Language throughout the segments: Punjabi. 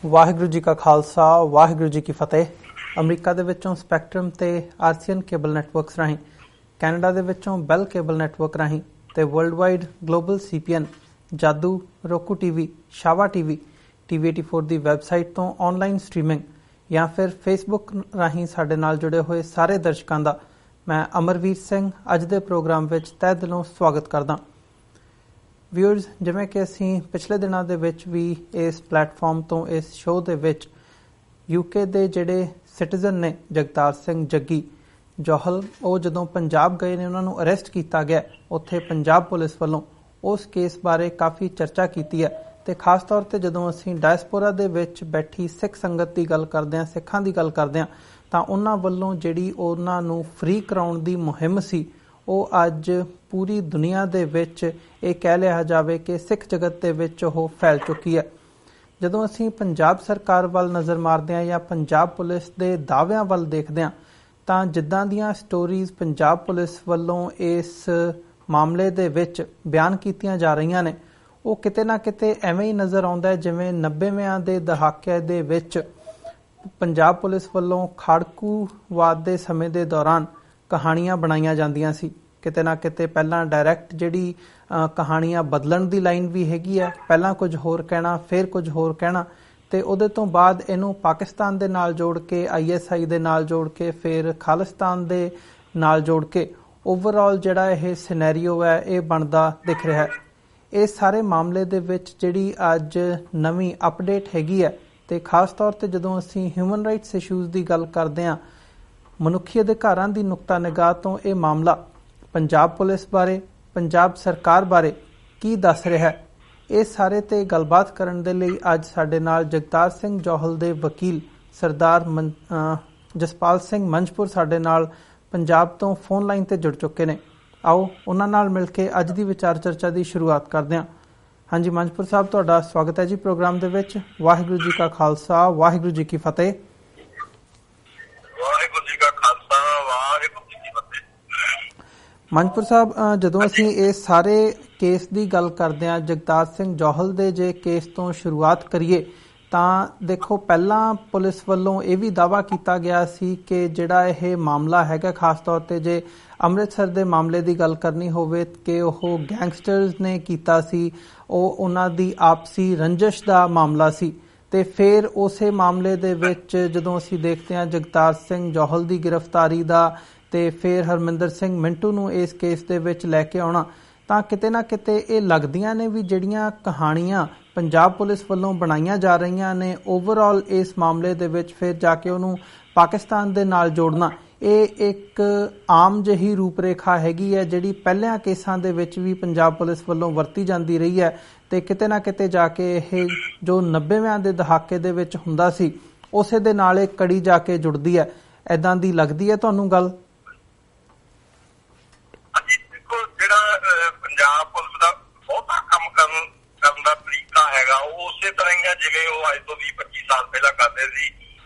ਵਾਹਿਗੁਰੂ ਜੀ ਕਾ ਖਾਲਸਾ ਵਾਹਿਗੁਰੂ ਜੀ ਕੀ ਫਤਿਹ। ਅਮਰੀਕਾ ਦੇ ਵਿੱਚੋਂ ਸਪੈਕਟਰਮ ਤੇ ਆਰਸੀਐਨ ਕੇਬਲ ਨੈਟਵਰਕਸ ਰਾਹੀਂ, ਕੈਨੇਡਾ ਦੇ ਵਿੱਚੋਂ ਬੈਲ ਕੇਬਲ ਨੈਟਵਰਕ ਰਾਹੀਂ ਤੇ ਵਰਲਡ ਵਾਈਡ ਗਲੋਬਲ ਸੀਪੀਐਨ, ਜਾਦੂ, roku TV, ਸ਼ਾਵਾ TV, TV84 ਦੀ ਵੈਬਸਾਈਟ ਤੋਂ ਆਨਲਾਈਨ ਸਟ੍ਰੀਮਿੰਗ ਜਾਂ ਫਿਰ ਫੇਸਬੁੱਕ ਰਾਹੀਂ ਸਾਡੇ ਨਾਲ ਜੁੜੇ ਹੋਏ ਸਾਰੇ ਦਰਸ਼ਕਾਂ ਦਾ ਮੈਂ ਅਮਰਵੀਰ ਸਿੰਘ ਅੱਜ ਦੇ ਪ੍ਰੋਗਰਾਮ ਵਿੱਚ ਤਹਿ ਦਿਲੋਂ ਸਵਾਗਤ ਕਰਦਾ। ਵਿਊਅਰਸ, ਜਿਵੇਂ ਕਿ ਅਸੀਂ ਪਿਛਲੇ ਦਿਨਾਂ ਦੇ ਵਿੱਚ ਵੀ ਇਸ ਪਲੇਟਫਾਰਮ ਤੋਂ ਇਸ ਸ਼ੋਅ ਦੇ ਵਿੱਚ UK ਦੇ ਜਿਹੜੇ ਸਿਟੀਜ਼ਨ ਨੇ ਜਗਤਾਰ ਸਿੰਘ ਜੱਗੀ ਜੌਹਲ, ਉਹ ਜਦੋਂ ਪੰਜਾਬ ਗਏ ਨੇ ਉਹਨਾਂ ਨੂੰ ਅਰੈਸਟ ਕੀਤਾ ਗਿਆ ਉੱਥੇ ਪੰਜਾਬ ਪੁਲਿਸ ਵੱਲੋਂ, ਉਸ ਕੇਸ ਬਾਰੇ ਕਾਫੀ ਚਰਚਾ ਕੀਤੀ ਹੈ। ਅਤੇ ਖਾਸ ਤੌਰ 'ਤੇ ਜਦੋਂ ਅਸੀਂ ਡਾਇਸਪੋਰਾ ਦੇ ਵਿੱਚ ਬੈਠੀ ਸਿੱਖ ਸੰਗਤ ਦੀ ਗੱਲ ਕਰਦੇ ਹਾਂ, ਸਿੱਖਾਂ ਦੀ ਗੱਲ ਕਰਦੇ ਹਾਂ, ਤਾਂ ਉਹਨਾਂ ਵੱਲੋਂ ਜਿਹੜੀ ਉਹਨਾਂ ਨੂੰ ਫ੍ਰੀ ਕਰਾਉਣ ਦੀ ਮੁਹਿੰਮ ਸੀ ਉਹ ਅੱਜ ਪੂਰੀ ਦੁਨੀਆ ਦੇ ਵਿੱਚ ਇਹ ਕਹਿ ਲਿਆ ਜਾਵੇ ਕਿ ਸਿੱਖ ਜਗਤ ਦੇ ਵਿੱਚ ਉਹ ਫੈਲ ਚੁੱਕੀ ਹੈ। ਜਦੋਂ ਅਸੀਂ ਪੰਜਾਬ ਸਰਕਾਰ ਵੱਲ ਨਜ਼ਰ ਮਾਰਦੇ ਹਾਂ ਜਾਂ ਪੰਜਾਬ ਪੁਲਿਸ ਦੇ ਦਾਅਵਿਆਂ ਵੱਲ ਦੇਖਦੇ ਹਾਂ ਤਾਂ ਜਿੱਦਾਂ ਦੀਆਂ ਸਟੋਰੀਜ਼ ਪੰਜਾਬ ਪੁਲਿਸ ਵੱਲੋਂ ਇਸ ਮਾਮਲੇ ਦੇ ਵਿੱਚ ਬਿਆਨ ਕੀਤੀਆਂ ਜਾ ਰਹੀਆਂ ਨੇ, ਉਹ ਕਿਤੇ ਨਾ ਕਿਤੇ ਐਵੇਂ ਹੀ ਨਜ਼ਰ ਆਉਂਦਾ ਹੈ ਜਿਵੇਂ 90ਵਿਆਂ ਦੇ ਦਹਾਕੇ ਦੇ ਵਿੱਚ ਪੰਜਾਬ ਪੁਲਿਸ ਵੱਲੋਂ ਖਾੜਕੂਵਾਦ ਦੇ ਸਮੇਂ ਦੇ ਦੌਰਾਨ ਕਹਾਣੀਆਂ ਬਣਾਈਆਂ ਜਾਂਦੀਆਂ ਸੀ। ਕਿਤੇ ਨਾ ਕਿਤੇ ਪਹਿਲਾਂ ਡਾਇਰੈਕਟ ਜਿਹੜੀ ਕਹਾਣੀਆਂ ਬਦਲਣ ਦੀ ਲਾਈਨ ਵੀ ਹੈਗੀ ਹੈ, ਪਹਿਲਾਂ ਕੁਝ ਹੋਰ ਕਹਿਣਾ ਫਿਰ ਕੁਝ ਹੋਰ ਕਹਿਣਾ, ਅਤੇ ਉਹਦੇ ਤੋਂ ਬਾਅਦ ਇਹਨੂੰ ਪਾਕਿਸਤਾਨ ਦੇ ਨਾਲ ਜੋੜ ਕੇ, ISI ਦੇ ਨਾਲ ਜੋੜ ਕੇ, ਫਿਰ ਖਾਲਿਸਤਾਨ ਦੇ ਨਾਲ ਜੋੜ ਕੇ ਓਵਰਆਲ ਜਿਹੜਾ ਇਹ ਸਿਨੈਰੀਓ ਹੈ ਇਹ ਬਣਦਾ ਦਿਖ ਰਿਹਾ ਹੈ। ਇਸ ਸਾਰੇ ਮਾਮਲੇ ਦੇ ਵਿੱਚ ਜਿਹੜੀ ਅੱਜ ਨਵੀਂ ਅਪਡੇਟ ਹੈਗੀ ਹੈ, ਅਤੇ ਖਾਸ ਤੌਰ 'ਤੇ ਜਦੋਂ ਅਸੀਂ ਹਿਊਮਨ ਰਾਈਟਸ ਇਸ਼ੂਜ਼ ਦੀ ਗੱਲ ਕਰਦੇ ਹਾਂ, ਮਨੁੱਖੀ ਅਧਿਕਾਰਾਂ ਦੀ ਨੁਕਤਾ ਨਿਗਾਹ ਤੋਂ ਇਹ ਮਾਮਲਾ ਪੰਜਾਬ ਪੁਲਿਸ ਬਾਰੇ, ਪੰਜਾਬ ਸਰਕਾਰ ਬਾਰੇ ਕੀ ਦੱਸ ਰਿਹਾ ਹੈ, ਇਸ ਸਾਰੇ 'ਤੇ ਗੱਲਬਾਤ ਕਰਨ ਦੇ ਲਈ ਅੱਜ ਸਾਡੇ ਨਾਲ ਜਗਤਾਰ ਸਿੰਘ ਜੌਹਲ ਦੇ ਵਕੀਲ ਸਰਦਾਰ ਜਸਪਾਲ ਸਿੰਘ ਮੰਝਪੁਰ ਸਾਡੇ ਨਾਲ ਪੰਜਾਬ ਤੋਂ ਫੋਨ ਲਾਈਨ 'ਤੇ ਜੁੜ ਚੁੱਕੇ ਨੇ। ਆਓ ਉਹਨਾਂ ਨਾਲ ਮਿਲ ਕੇ ਅੱਜ ਦੀ ਵਿਚਾਰ ਚਰਚਾ ਦੀ ਸ਼ੁਰੂਆਤ ਕਰਦੇ ਹਾਂ। ਹਾਂਜੀ ਮੰਝਪੁਰ ਸਾਹਿਬ, ਤੁਹਾਡਾ ਸਵਾਗਤ ਹੈ ਜੀ ਪ੍ਰੋਗਰਾਮ ਦੇ ਵਿੱਚ। ਵਾਹਿਗੁਰੂ ਜੀ ਕਾ ਖਾਲਸਾ ਵਾਹਿਗੁਰੂ ਜੀ ਕੀ ਫਤਿਹ। ਵਾਹਿਗੁਰੂ ਜੀ ਕਾ ਖਾਲਸਾ ਵਾਹਿਗੁਰੂ ਜੀ ਕੀ ਫਤਿਹ। ਮੰਝਪੁਰ ਸਾਹਿਬ, ਜਦੋਂ ਅਸੀਂ ਇਸ ਸਾਰੇ ਕੇਸ ਦੀ ਗੱਲ ਕਰਦੇ ਹਾਂ, ਜਗਤਾਰ ਸਿੰਘ ਜੌਹਲ ਦੇ ਜੇ ਕੇਸ ਤੋਂ ਸ਼ੁਰੂਆਤ ਕਰੀਏ ਤਾਂ ਦੇਖੋ, ਪਹਿਲਾਂ ਪੁਲਿਸ ਵੱਲੋਂ ਇਹ ਵੀ ਦਾਅਵਾ ਕੀਤਾ ਗਿਆ ਸੀ ਕਿ ਜਿਹੜਾ ਇਹ ਮਾਮਲਾ ਹੈਗਾ, ਖਾਸ ਤੌਰ 'ਤੇ ਜੇ ਅੰਮ੍ਰਿਤਸਰ ਦੇ ਮਾਮਲੇ ਦੀ ਗੱਲ ਕਰਨੀ ਹੋਵੇ, ਕਿ ਉਹ ਗੈਂਗਸਟਰਸ ਨੇ ਕੀਤਾ ਸੀ, ਉਹ ਉਹਨਾਂ ਦੀ ਆਪਸੀ ਰੰਜਿਸ਼ ਦਾ ਮਾਮਲਾ ਸੀ। ਅਤੇ ਫਿਰ ਉਸੇ ਮਾਮਲੇ ਦੇ ਵਿੱਚ ਜਦੋਂ ਅਸੀਂ ਦੇਖਦੇ ਹਾਂ ਜਗਤਾਰ ਸਿੰਘ ਜੌਹਲ ਦੀ ਗ੍ਰਿਫਤਾਰੀ ਦਾ ਅਤੇ ਫਿਰ ਹਰਮਿੰਦਰ ਸਿੰਘ ਮਿੰਟੂ ਨੂੰ ਇਸ ਕੇਸ ਦੇ ਵਿੱਚ ਲੈ ਕੇ ਆਉਣਾ, ਤਾਂ ਕਿਤੇ ਨਾ ਕਿਤੇ ਇਹ ਲੱਗਦੀਆਂ ਨੇ ਵੀ ਜਿਹੜੀਆਂ ਕਹਾਣੀਆਂ ਪੰਜਾਬ ਪੁਲਿਸ ਵੱਲੋਂ ਬਣਾਈਆਂ ਜਾ ਰਹੀਆਂ ਨੇ ਓਵਰਆਲ ਇਸ ਮਾਮਲੇ ਦੇ ਵਿੱਚ, ਫਿਰ ਜਾ ਕੇ ਉਹਨੂੰ ਪਾਕਿਸਤਾਨ ਦੇ ਨਾਲ ਜੋੜਨਾ, ਇਹ ਇੱਕ ਆਮ ਜਿਹੀ ਰੂਪਰੇਖਾ ਹੈਗੀ ਹੈ ਜਿਹੜੀ ਪਹਿਲਿਆਂ ਕੇਸਾਂ ਦੇ ਵਿੱਚ ਵੀ ਪੰਜਾਬ ਪੁਲਿਸ ਵੱਲੋਂ ਵਰਤੀ ਜਾਂਦੀ ਰਹੀ ਹੈ, ਅਤੇ ਕਿਤੇ ਨਾ ਕਿਤੇ ਜਾ ਕੇ ਇਹ ਜੋ 90ਵਿਆਂ ਦੇ ਦਹਾਕੇ ਦੇ ਵਿੱਚ ਹੁੰਦਾ ਸੀ ਉਸੇ ਦੇ ਨਾਲ ਇਹ ਕੜੀ ਜਾ ਕੇ ਜੁੜਦੀ ਹੈ। ਇੱਦਾਂ ਦੀ ਲੱਗਦੀ ਹੈ ਤੁਹਾਨੂੰ ਗੱਲ? ਦੇਖੋ, ਜਿਹੜਾ ਪੰਜਾਬ ਪੁਲਿਸ ਦਾ ਬਹੁਤਾ ਕੰਮ ਕਰਨ ਦਾ ਤਰੀਕਾ ਹੈਗਾ ਉਹ ਉਸੇ ਤਰ੍ਹਾਂ ਹੀ ਹੈ ਜਿਵੇਂ ਉਹ ਅੱਜ ਤੋਂ 20-25 ਸਾਲ ਪਹਿਲਾਂ ਕਰਦੇ ਸੀ,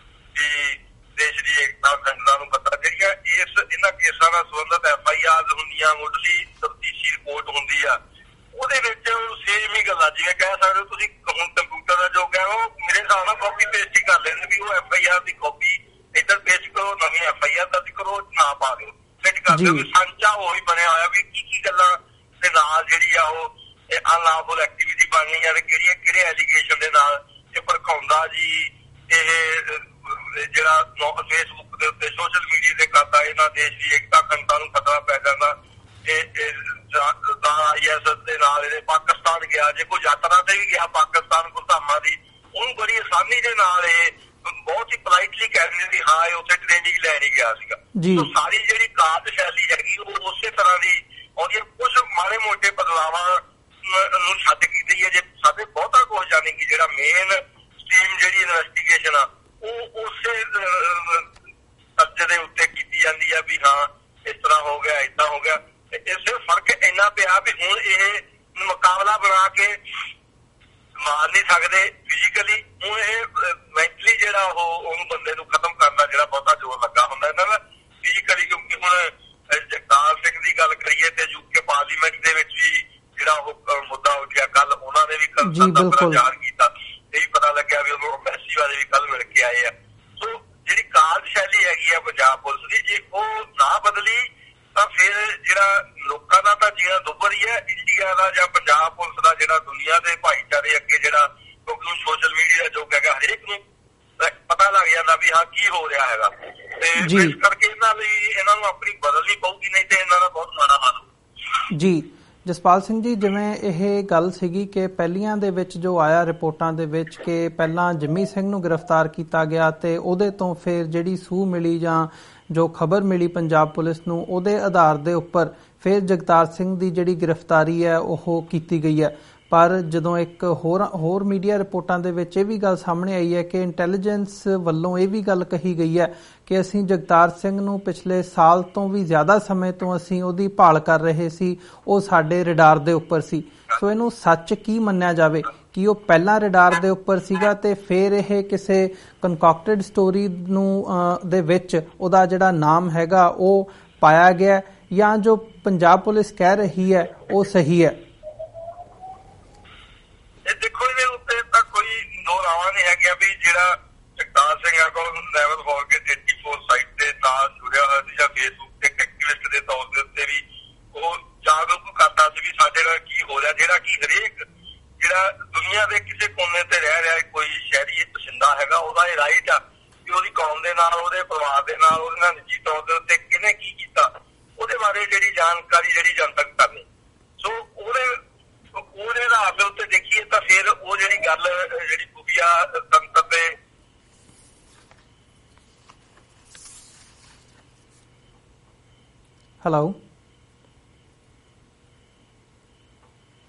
ਕਿ ਦੇਸ਼ ਦੀ ਏਕਤਾ ਅਖੰਡਤਾ ਨੂੰ ਪਤਾ ਜਿਹੜੀਆਂ ਇਹਨਾਂ ਕੇਸਾਂ ਨਾਲ ਸੰਬੰਧਿਤ FIR ਹੁੰਦੀਆਂ, ਮੁੱਢਲੀ ਤਫਤੀਸ਼ੀ ਰਿਪੋਰਟ ਹੁੰਦੀ ਆ, ਉਹਦੇ ਵਿੱਚ ਸੇਮ ਹੀ ਗੱਲਾਂ ਜਿਵੇਂ ਕਹਿ ਸਕਦੇ ਹੋ ਤੁਸੀਂ। ਹੁਣ ਕੰਪਿਊਟਰ ਦਾ ਜੋ ਹੈ ਉਹ ਮੇਰੇ ਹਿਸਾਬ ਨਾਲ ਕਾਪੀ ਪੇਸਟ ਹੀ ਕਰ ਲੈਂਦੇ ਵੀ ਉਹ FIR ਦੀ ਕਾਪੀ ਇੱਧਰ ਪੇਸਟ ਕਰੋ, ਨਵੀਂ FIR ਦਰਜ ਕਰੋ, ਨਾ ਪਾ ਦਿਓ, ਫਿੱਟ ਕਰ ਦਿਓ ਵੀ ਸਾਂਝਾ ਉਹੀ ਬਣਿਆ ਹੋਇਆ ਵੀ ਕੀ ਗੱਲਾਂ ਦੇ ਨਾਲ ਜਿਹੜੀ ਆ ਉਹ ਅਨਲਾਫੁਲ ਐਕਟੀਵਿਟੀ ਬਣਨੀ ਹੈ ਤੇ ਕਿਹੜੇ ਐਲੀਗੇਸ਼ਨ ਦੇ ਨਾਲ ਇਹ ਭੜਕਾਉਂਦਾ ਜੀ, ਇਹ ਜਿਹੜਾ ਫੇਸਬੁੱਕ ਦੇ ਉੱਤੇ ਸੋਸ਼ਲ ਮੀਡੀਆ ਤੇ ਕਰਦਾ, ਇਹਨਾਂ ਦੇਸ਼ ਦੀ ਏਕਤਾ ਅਖੰਡਤਾ ਨੂੰ ਖਤਰਾ ਪੈ ਜਾਂਦਾ। IS ਦੇ ਨਾਲ ਇਹਦੇ ਪਾਕਿਸਤਾਨ ਗਿਆ, ਜੇ ਕੋਈ ਯਾਤਰਾ ਤੇ ਵੀ ਗਿਆ ਪਾਕਿਸਤਾਨ ਗੁਰਧਾਮਾਂ ਦੀ, ਉਹਨੂੰ ਬੜੀ ਆਸਾਨੀ ਦੇ ਨਾਲ ਇਹ ਬਹੁਤ ਹੀ ਪੋਲਾਈਟਲੀ ਕਹਿ ਦਿੰਦੇ ਵੀ ਹਾਂ ਇਹ ਉੱਥੇ ਟ੍ਰੇਨਿੰਗ ਲੈਣ ਹੀ ਗਿਆ ਸੀਗਾ। ਸਾਰੀ ਜਿਹੜੀ ਕਾਰਜਸ਼ੈਲੀ ਹੈਗੀ ਉਹ ਉਸੇ ਤਰ੍ਹਾਂ ਦੀ ਆਉਂਦੀ। ਕੁਛ ਮਾੜੇ ਮੋਟੇ ਬਦਲਾਵਾਂ ਨੂੰ ਛੱਡ ਕੀਤੀ ਹੈ, ਜੇ ਸਾਡੇ ਬਹੁਤਾ ਕੁਝ ਜਾਣੀ ਕਿ ਜਿਹੜਾ ਮੇਨ ਸਟ੍ਰੀਮ ਜਿਹੜੀ ਇਨਵੈਸਟੀਗੇਸ਼ਨ ਆ ਉਹ ਉਸੇ ਸਬਜੈਕਟ ਦੇ ਉੱਤੇ ਕੀਤੀ ਜਾਂਦੀ ਆ ਵੀ ਹਾਂ ਇਸ ਤਰ੍ਹਾਂ ਹੋ ਗਿਆ, ਏਦਾਂ ਹੋ ਗਿਆ। ਇਸੇ ਫਰਕ ਇੰਨਾ ਪਿਆ ਵੀ ਹੁਣ ਇਹ ਮੁਕਾਬਲਾ ਬਣਾ ਕੇ ਮਾਰ ਨਹੀਂ ਸਕਦੇ ਫਿਜ਼ੀਕਲੀ, ਹੁਣ ਇਹ ਮੈਂਟਲੀ ਜਿਹੜਾ ਉਹਨੂੰ ਬੰਦੇ ਨੂੰ ਖਤਮ ਕਰਨ ਦਾ ਜਿਹੜਾ ਬਹੁਤਾ ਜ਼ੋਰ ਲੱਗਾ ਹੁੰਦਾ ਇਹਨਾਂ ਦਾ ਫਿਜ਼ੀਕਲੀ। ਕਿਉਂਕਿ ਹੁਣ ਜਗਤਾਰ ਸਿੰਘ ਦੀ ਗੱਲ ਕਰੀਏ ਤੇ UK ਪਾਰਲੀਮੈਂਟ ਦੇ ਵਿੱਚ ਵੀ ਜਿਹੜਾ ਉਹ ਮੁੱਦਾ ਉੱਠਿਆ ਕੱਲ, ਉਹਨਾਂ ਨੇ ਵੀ ਕੱਲ ਜ਼ਾਹਰ ਕੀਤਾ, ਇਹ ਵੀ ਪਤਾ ਲੱਗਿਆ ਵੀ ਉਹਨੂੰ ਐਮਬੈਸੀ ਪਤਾ ਲੱਗ ਜਾਂਦਾ ਵੀ ਹਾਂ ਕੀ ਹੋ ਰਿਹਾ ਹੈਗਾ। ਤੇ ਇਸ ਕਰਕੇ ਇਹਨਾਂ ਨੂੰ ਆਪਣੀ ਬਦਲਣੀ ਪਊਗੀ, ਨਹੀਂ ਤੇ ਇਹਨਾਂ ਦਾ ਬਹੁਤ ਮਾੜਾ ਹਾਲ ਹੋਊ। ਜੀ ਜਸਪਾਲ ਸਿੰਘ ਜੀ, ਜਿਵੇਂ ਇਹ ਗੱਲ ਸੀਗੀ ਕਿ ਪਹਿਲੀਆਂ ਦੇ ਵਿੱਚ ਜੋ ਆਇਆ ਰਿਪੋਰਟਾਂ ਦੇ ਵਿੱਚ ਕਿ ਪਹਿਲਾਂ ਜਿੰਮੀ ਸਿੰਘ ਨੂੰ ਗ੍ਰਿਫਤਾਰ ਕੀਤਾ ਗਿਆ ਤੇ ਉਹਦੇ ਤੋਂ ਫਿਰ ਜਿਹੜੀ ਸੂਹ ਮਿਲੀ ਜਾਂ ਜੋ ਖਬਰ ਮਿਲੀ ਪੰਜਾਬ ਪੁਲਿਸ ਨੂੰ, ਉਹਦੇ ਆਧਾਰ ਦੇ ਉੱਪਰ ਫਿਰ ਜਗਤਾਰ ਸਿੰਘ ਦੀ ਜਿਹੜੀ ਗ੍ਰਿਫਤਾਰੀ ਹੈ ਉਹ ਕੀਤੀ ਗਈ ਹੈ। ਪਰ ਜਦੋਂ ਇੱਕ ਹੋਰ ਮੀਡੀਆ ਰਿਪੋਰਟਾਂ ਦੇ ਵਿੱਚ ਇਹ ਵੀ ਗੱਲ ਸਾਹਮਣੇ ਆਈ ਹੈ ਕਿ ਇੰਟੈਲੀਜੈਂਸ ਵੱਲੋਂ ਇਹ ਵੀ ਗੱਲ ਕਹੀ ਗਈ ਹੈ ਕਿ ਅਸੀਂ ਜਗਤਾਰ ਸਿੰਘ ਨੂੰ ਪਿਛਲੇ ਸਾਲ ਤੋਂ ਵੀ ਜ਼ਿਆਦਾ ਸਮੇਂ ਤੋਂ ਅਸੀਂ ਉਹਦੀ ਭਾਲ ਕਰ ਰਹੇ ਸੀ, ਉਹ ਸਾਡੇ ਰਡਾਰ ਦੇ ਉੱਪਰ ਸੀ। ਸੋ ਇਹਨੂੰ ਸੱਚ ਕੀ ਮੰਨਿਆ ਜਾਵੇ ਕਿ ਉਹ ਪਹਿਲਾਂ ਰਡਾਰ ਦੇ ਉੱਪਰ ਸੀਗਾ ਤੇ ਫਿਰ ਇਹ ਕਿਸੇ ਕਨਕੌਕਟਡ ਸਟੋਰੀ ਨੂੰ ਦੇ ਵਿੱਚ ਉਹਦਾ ਜਿਹੜਾ ਨਾਮ ਹੈਗਾ ਉਹ ਪਾਇਆ ਗਿਆ, ਜਾਂ ਜੋ ਪੰਜਾਬ ਪੁਲਿਸ ਕਹਿ ਰਹੀ ਹੈ ਉਹ ਸਹੀ ਹੈ? ਦੇਖੋ, ਇਹਦੇ ਉੱਤੇ ਤਾਂ ਕੋਈ ਦੋ ਰਾਵਾਂ ਨਹੀਂ ਹੈਗੀਆਂ ਵੀ ਜਿਹੜਾ ਜਗਤਾਰ ਸਿੰਘ ਕੋਲ ਨੈਵਰ ਫੋਰਗੇਟ 84 ਸਾਈਟ ਦੇ ਨਾਲ ਜੁੜਿਆ ਹੋਇਆ ਸੀ ਜਾਂ ਫੇਸਬੁੱਕ ਤੇ ਐਕਟਿਵਿਸਟ ਦੇ ਤੌਰ ਦੇ ਉੱਤੇ ਵੀ ਉਹ ਜਾਗਰੂਕ ਕਰਦਾ ਸੀ ਵੀ ਸਾਡੇ ਨਾਲ ਕੀ ਹੋ ਰਿਹਾ, ਜਿਹੜਾ ਕਿ ਹਰੇਕ ਜਿਹੜਾ ਦੁਨੀਆ ਦੇ ਕਿਸੇ ਕੋਨੇ ਤੇ ਰਹਿ ਰਿਹਾ ਕੋਈ ਸ਼ਹਿਰੀ ਪਸੰਦਾ ਹੈਗਾ, ਉਹਦਾ ਇਹ ਰਾਈਟ ਆ ਕਿ ਉਹਦੀ ਕੌਮ ਦੇ ਨਾਲ, ਉਹਦੇ ਪਰਿਵਾਰ ਦੇ ਨਾਲ, ਉਹਦੇ ਨਾਲ ਨਿੱਜੀ ਤੌਰ ਦੇ ਉੱਤੇ ਕਿਹਨੇ ਕੀ ਕੀਤਾ ਉਹਦੇ ਬਾਰੇ ਜਿਹੜੀ ਜਾਣਕਾਰੀ ਜਿਹੜੀ ਜਨਤਕ ਕਰਨੀ। ਸੋ ਉਹਦੇ ਆਧਾਰ ਦੇ ਉੱਤੇ ਦੇਖੀਏ ਤਾਂ ਫਿਰ ਉਹ ਜਿਹੜੀ ਗੱਲ ਜਿਹੜੀ ਖੁਫੀਆ ਤੰਤਰ ਦੇ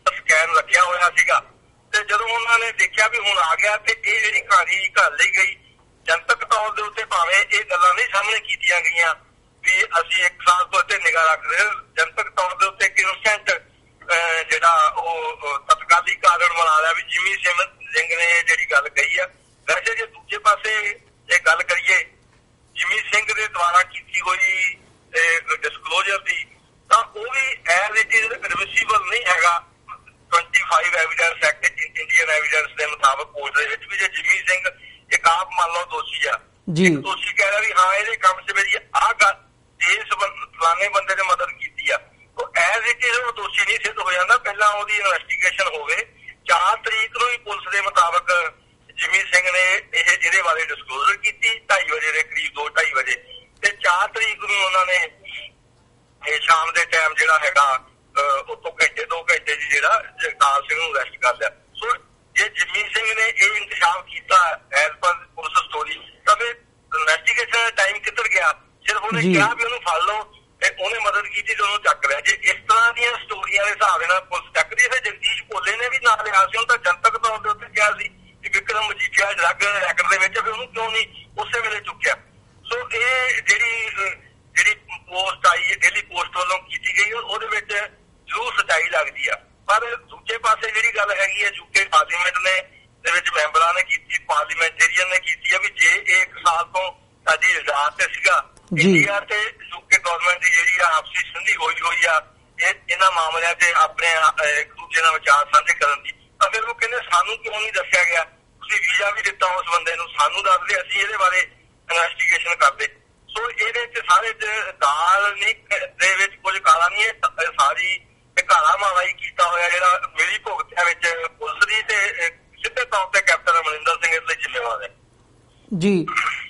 ਸਕੈਨ ਰੱਖਿਆ ਹੋਇਆ ਸੀਗਾ ਤੇ ਜਦੋਂ ਉਹਨਾਂ ਨੇ ਦੇਖਿਆ ਵੀ ਹੁਣ ਆ ਗਿਆ ਤੇ ਇਹ ਜਿਹੜੀ ਕਹਾਣੀ ਘਰ ਲਈ ਗਈ ਜਨਤਕ ਤੌਰ ਦੇ ਉੱਤੇ, ਭਾਵੇਂ ਇਹ ਗੱਲਾਂ ਨਹੀਂ ਸਾਹਮਣੇ ਕੀਤੀਆਂ ਗਈਆਂ ਵੀ ਅਸੀਂ 1 ਸਾਲ ਤੋਂ ਉੱਤੇ ਨਿਗਾਹ ਰੱਖਦੇ, ਜਨਤਕ ਤੌਰ ਦੇ ਉੱਤੇ ਇਨੋਸੈਂਟ ਜਿਹੜਾ ਉਹ ਤਤਕਾਲੀ ਕਾਰਨ ਬਣਾ ਲਿਆ ਵੀ ਜਿੰਮੀ ਸਿੰਘ ਨੇ ਜਿਹੜੀ ਗੱਲ ਕਹੀ ਆ। ਵੈਸੇ ਜੇ ਦੂਜੇ ਪਾਸੇ ਇਹ ਗੱਲ ਕਰੀਏ ਜਿੰਮੀ ਸਿੰਘ ਦੇ ਦੁਆਰਾ ਕੀਤੀ ਹੋਈ ਡਿਸਕਲੋਜ਼ਰ ਦੀ, ਤਾਂ ਉਹ ਵੀ ਐਜ਼ ਇਟ ਇਜ਼ ਐਡਮਿਸਿਬਲ ਨਹੀਂ ਹੈਗਾ 25 ਐਵੀਡੈਂਸ ਐਕਟ ਇੰਡੀਅਨ ਐਵੀਡੈਂਸ ਦੇ ਮੁਤਾਬਕ। ਕੋਰਟ ਦੇ ਵਿੱਚ ਵੀ ਜੇ ਜਿੰਮੀ ਸਿੰਘ ਇੱਕ ਆਪ ਮੰਨ ਲਓ ਦੋਸ਼ੀ ਆ, ਦੋਸ਼ੀ ਕਹਿ ਰਿਹਾ ਵੀ ਹਾਂ ਇਹਦੇ ਕੰਮ 'ਚ ਮੇਰੀ ਆਹ ਗੱਲ ਇਸ ਫਲਾਣੇ ਬੰਦੇ ਨੇ ਮਦਦ ਕੀਤੀ ਆ, ਐਜ਼ ਇਟ ਇਜ਼ ਉਹ ਦੋਸ਼ੀ ਨਹੀਂ ਸਿੱਧ ਹੋ ਜਾਂਦਾ, ਪਹਿਲਾਂ ਉਹਦੀ ਇਨਵੈਸਟੀਗੇਸ਼ਨ ਹੋਵੇ। 4 ਤਰੀਕ ਨੂੰ ਹੀ ਪੁਲਿਸ ਦੇ ਮੁਤਾਬਕ ਜਿੰਮੀ ਸਿੰਘ ਨੇ ਇਹਦੇ ਬਾਰੇ ਡਿਸਕਲੋਜ਼ਰ ਕੀਤੀ 2:30 ਵਜੇ ਦੇ ਕਰੀਬ, 2-2:30 ਵਜੇ, ਤੇ 4 ਤਰੀਕ ਨੂੰ ਉਹਨਾਂ ਨੇ ਇਹ ਸ਼ਾਮ ਦੇ ਟਾਈਮ ਜਿਹੜਾ ਹੈਗਾ ਉਤੋਂ ਘੰਟੇ 2 ਘੰਟੇ ਜੀ ਜਿਹੜਾ ਜਗਤਾਰ ਸਿੰਘ ਨੂੰ ਅਰੈਸਟ ਕਰ ਲਿਆ। ਸੋ ਜੇ ਜਿੰਮੀ ਸਿੰਘ ਨੇ ਇਹ ਇੰਤਜ਼ਾਮ ਕੀਤਾ ਐਜ਼ ਪਰ ਪੁਲਿਸ ਸਟੋਰੀ, ਤਾਂ ਫਿਰ ਇਨਵੈਸਟੀਗੇਸ਼ਨ ਦਾ ਟਾਈਮ ਕਿੱਧਰ ਗਿਆ? ਸਿਰਫ ਉਹਨੇ ਕਿਹਾ ਵੀ ਉਹਨੂੰ ਫੜ ਲਓ ਤੇ ਉਹਨੇ ਮਦਦ ਕੀਤੀ ਤੇ ਉਹਨੂੰ ਚੱਕ ਲਿਆ। ਜੇ ਇਸ ਤਰ੍ਹਾਂ ਦੀਆਂ ਸਟੋਰੀਆਂ ਦੇ ਹਿਸਾਬ ਨਾਲ ਪੁਲਿਸ ਚੱਕਦੀ, ਫਿਰ ਜਗਦੀਸ਼ ਭੋਲੇ ਨੇ ਵੀ ਨਾਲ ਲਿਆ ਸੀ, ਉਹਨੂੰ ਤਾਂ ਜਨਤਕ ਤੌਰ ਦੇ ਉੱਤੇ ਕਿਹਾ ਸੀ ਕਿ ਵਿਕਰਮ ਮਜੀਠੀਆ ਡਰੱਗ ਰੈਕਟ ਦੇ ਵਿੱਚ, ਫਿਰ ਉਹਨੂੰ ਕਿਉਂ ਨਹੀਂ ਉਸੇ ਵੇਲੇ ਚੁੱਕਿਆ? ਸੋ ਇਹ ਜਿਹੜੀ ਪੋਸਟ ਆਈ ਡੇਲੀ ਪੋਸਟ ਵੱਲੋਂ ਕੀਤੀ ਗਈ ਉਹਦੇ ਵਿੱਚ ਜ਼ਰੂਰ ਸੱਚਾਈ ਲੱਗਦੀ ਆ। ਪਰ ਦੂਜੇ ਪਾਸੇ ਜਿਹੜੀ ਗੱਲ ਹੈਗੀ ਹੈ ਯੂਕੇ ਪਾਰਲੀਮੈਂਟ ਨੇ ਦੇ ਵਿੱਚ ਮੈਂਬਰਾਂ ਨੇ ਕੀਤੀ, ਪਾਰਲੀਮੈਂਟੇਰੀਅਨ ਨੇ ਕੀਤੀ ਆ ਵੀ ਜੇ 1 ਸਾਲ ਤੋਂ ਸਾਡੀ ਇਜਾਜ਼ਤ ਤੇ ਸੀਗਾ ਇੰਡੀਆ ਤੇ ਯੂਕੇ ਗਵਰਨਮੈਂਟ ਦੀ ਜਿਹੜੀ ਆਪਸੀ ਸੰਧੀ ਹੋਈ ਆ ਇਹਨਾਂ ਮਾਮਲਿਆਂ ਤੇ ਆਪਣੇ ਇੱਕ ਦੂਜੇ ਨਾਲ ਵਿਚਾਰ ਸਾਂਝੇ ਕਰਨ ਦੀ, ਤਾਂ ਫਿਰ ਉਹ ਕਹਿੰਦੇ ਸਾਨੂੰ ਕਿਉਂ ਨਹੀਂ ਦੱਸਿਆ ਗਿਆ? ਤੁਸੀਂ ਵੀਜ਼ਾ ਵੀ ਦਿੱਤਾ ਉਸ ਬੰਦੇ ਨੂੰ, ਸਾਨੂੰ ਦੱਸਦੇ, ਅਸੀਂ ਇਹਦੇ ਬਾਰੇ ਇਨਵੈਸਟੀਗੇਸ਼ਨ ਕਰਦੇ। ਸੋ ਇਹਦੇ ਚ ਸਾਰੇ ਦਾਲ ਨਹੀਂ ਦੇ ਵਿੱਚ ਕੁਝ ਕਾਲਾ ਨਹੀਂ ਹੈ, ਸਾਰੀ ਕਾਲਾ ਮਾਵਾ ਹੀ ਕੀਤਾ ਹੋਇਆ ਜਿਹੜਾ ਮੇਰੀ ਭੁਗਤਿਆ ਵਿੱਚ ਪੁਲਿਸ ਦੀ ਤੇ ਸਿੱਧੇ ਤੌਰ ਤੇ ਕੈਪਟਨ ਅਮਰਿੰਦਰ ਸਿੰਘ ਇਸ ਲਈ ਜ਼ਿੰਮੇਵਾਰ ਹੈ। ਜੀ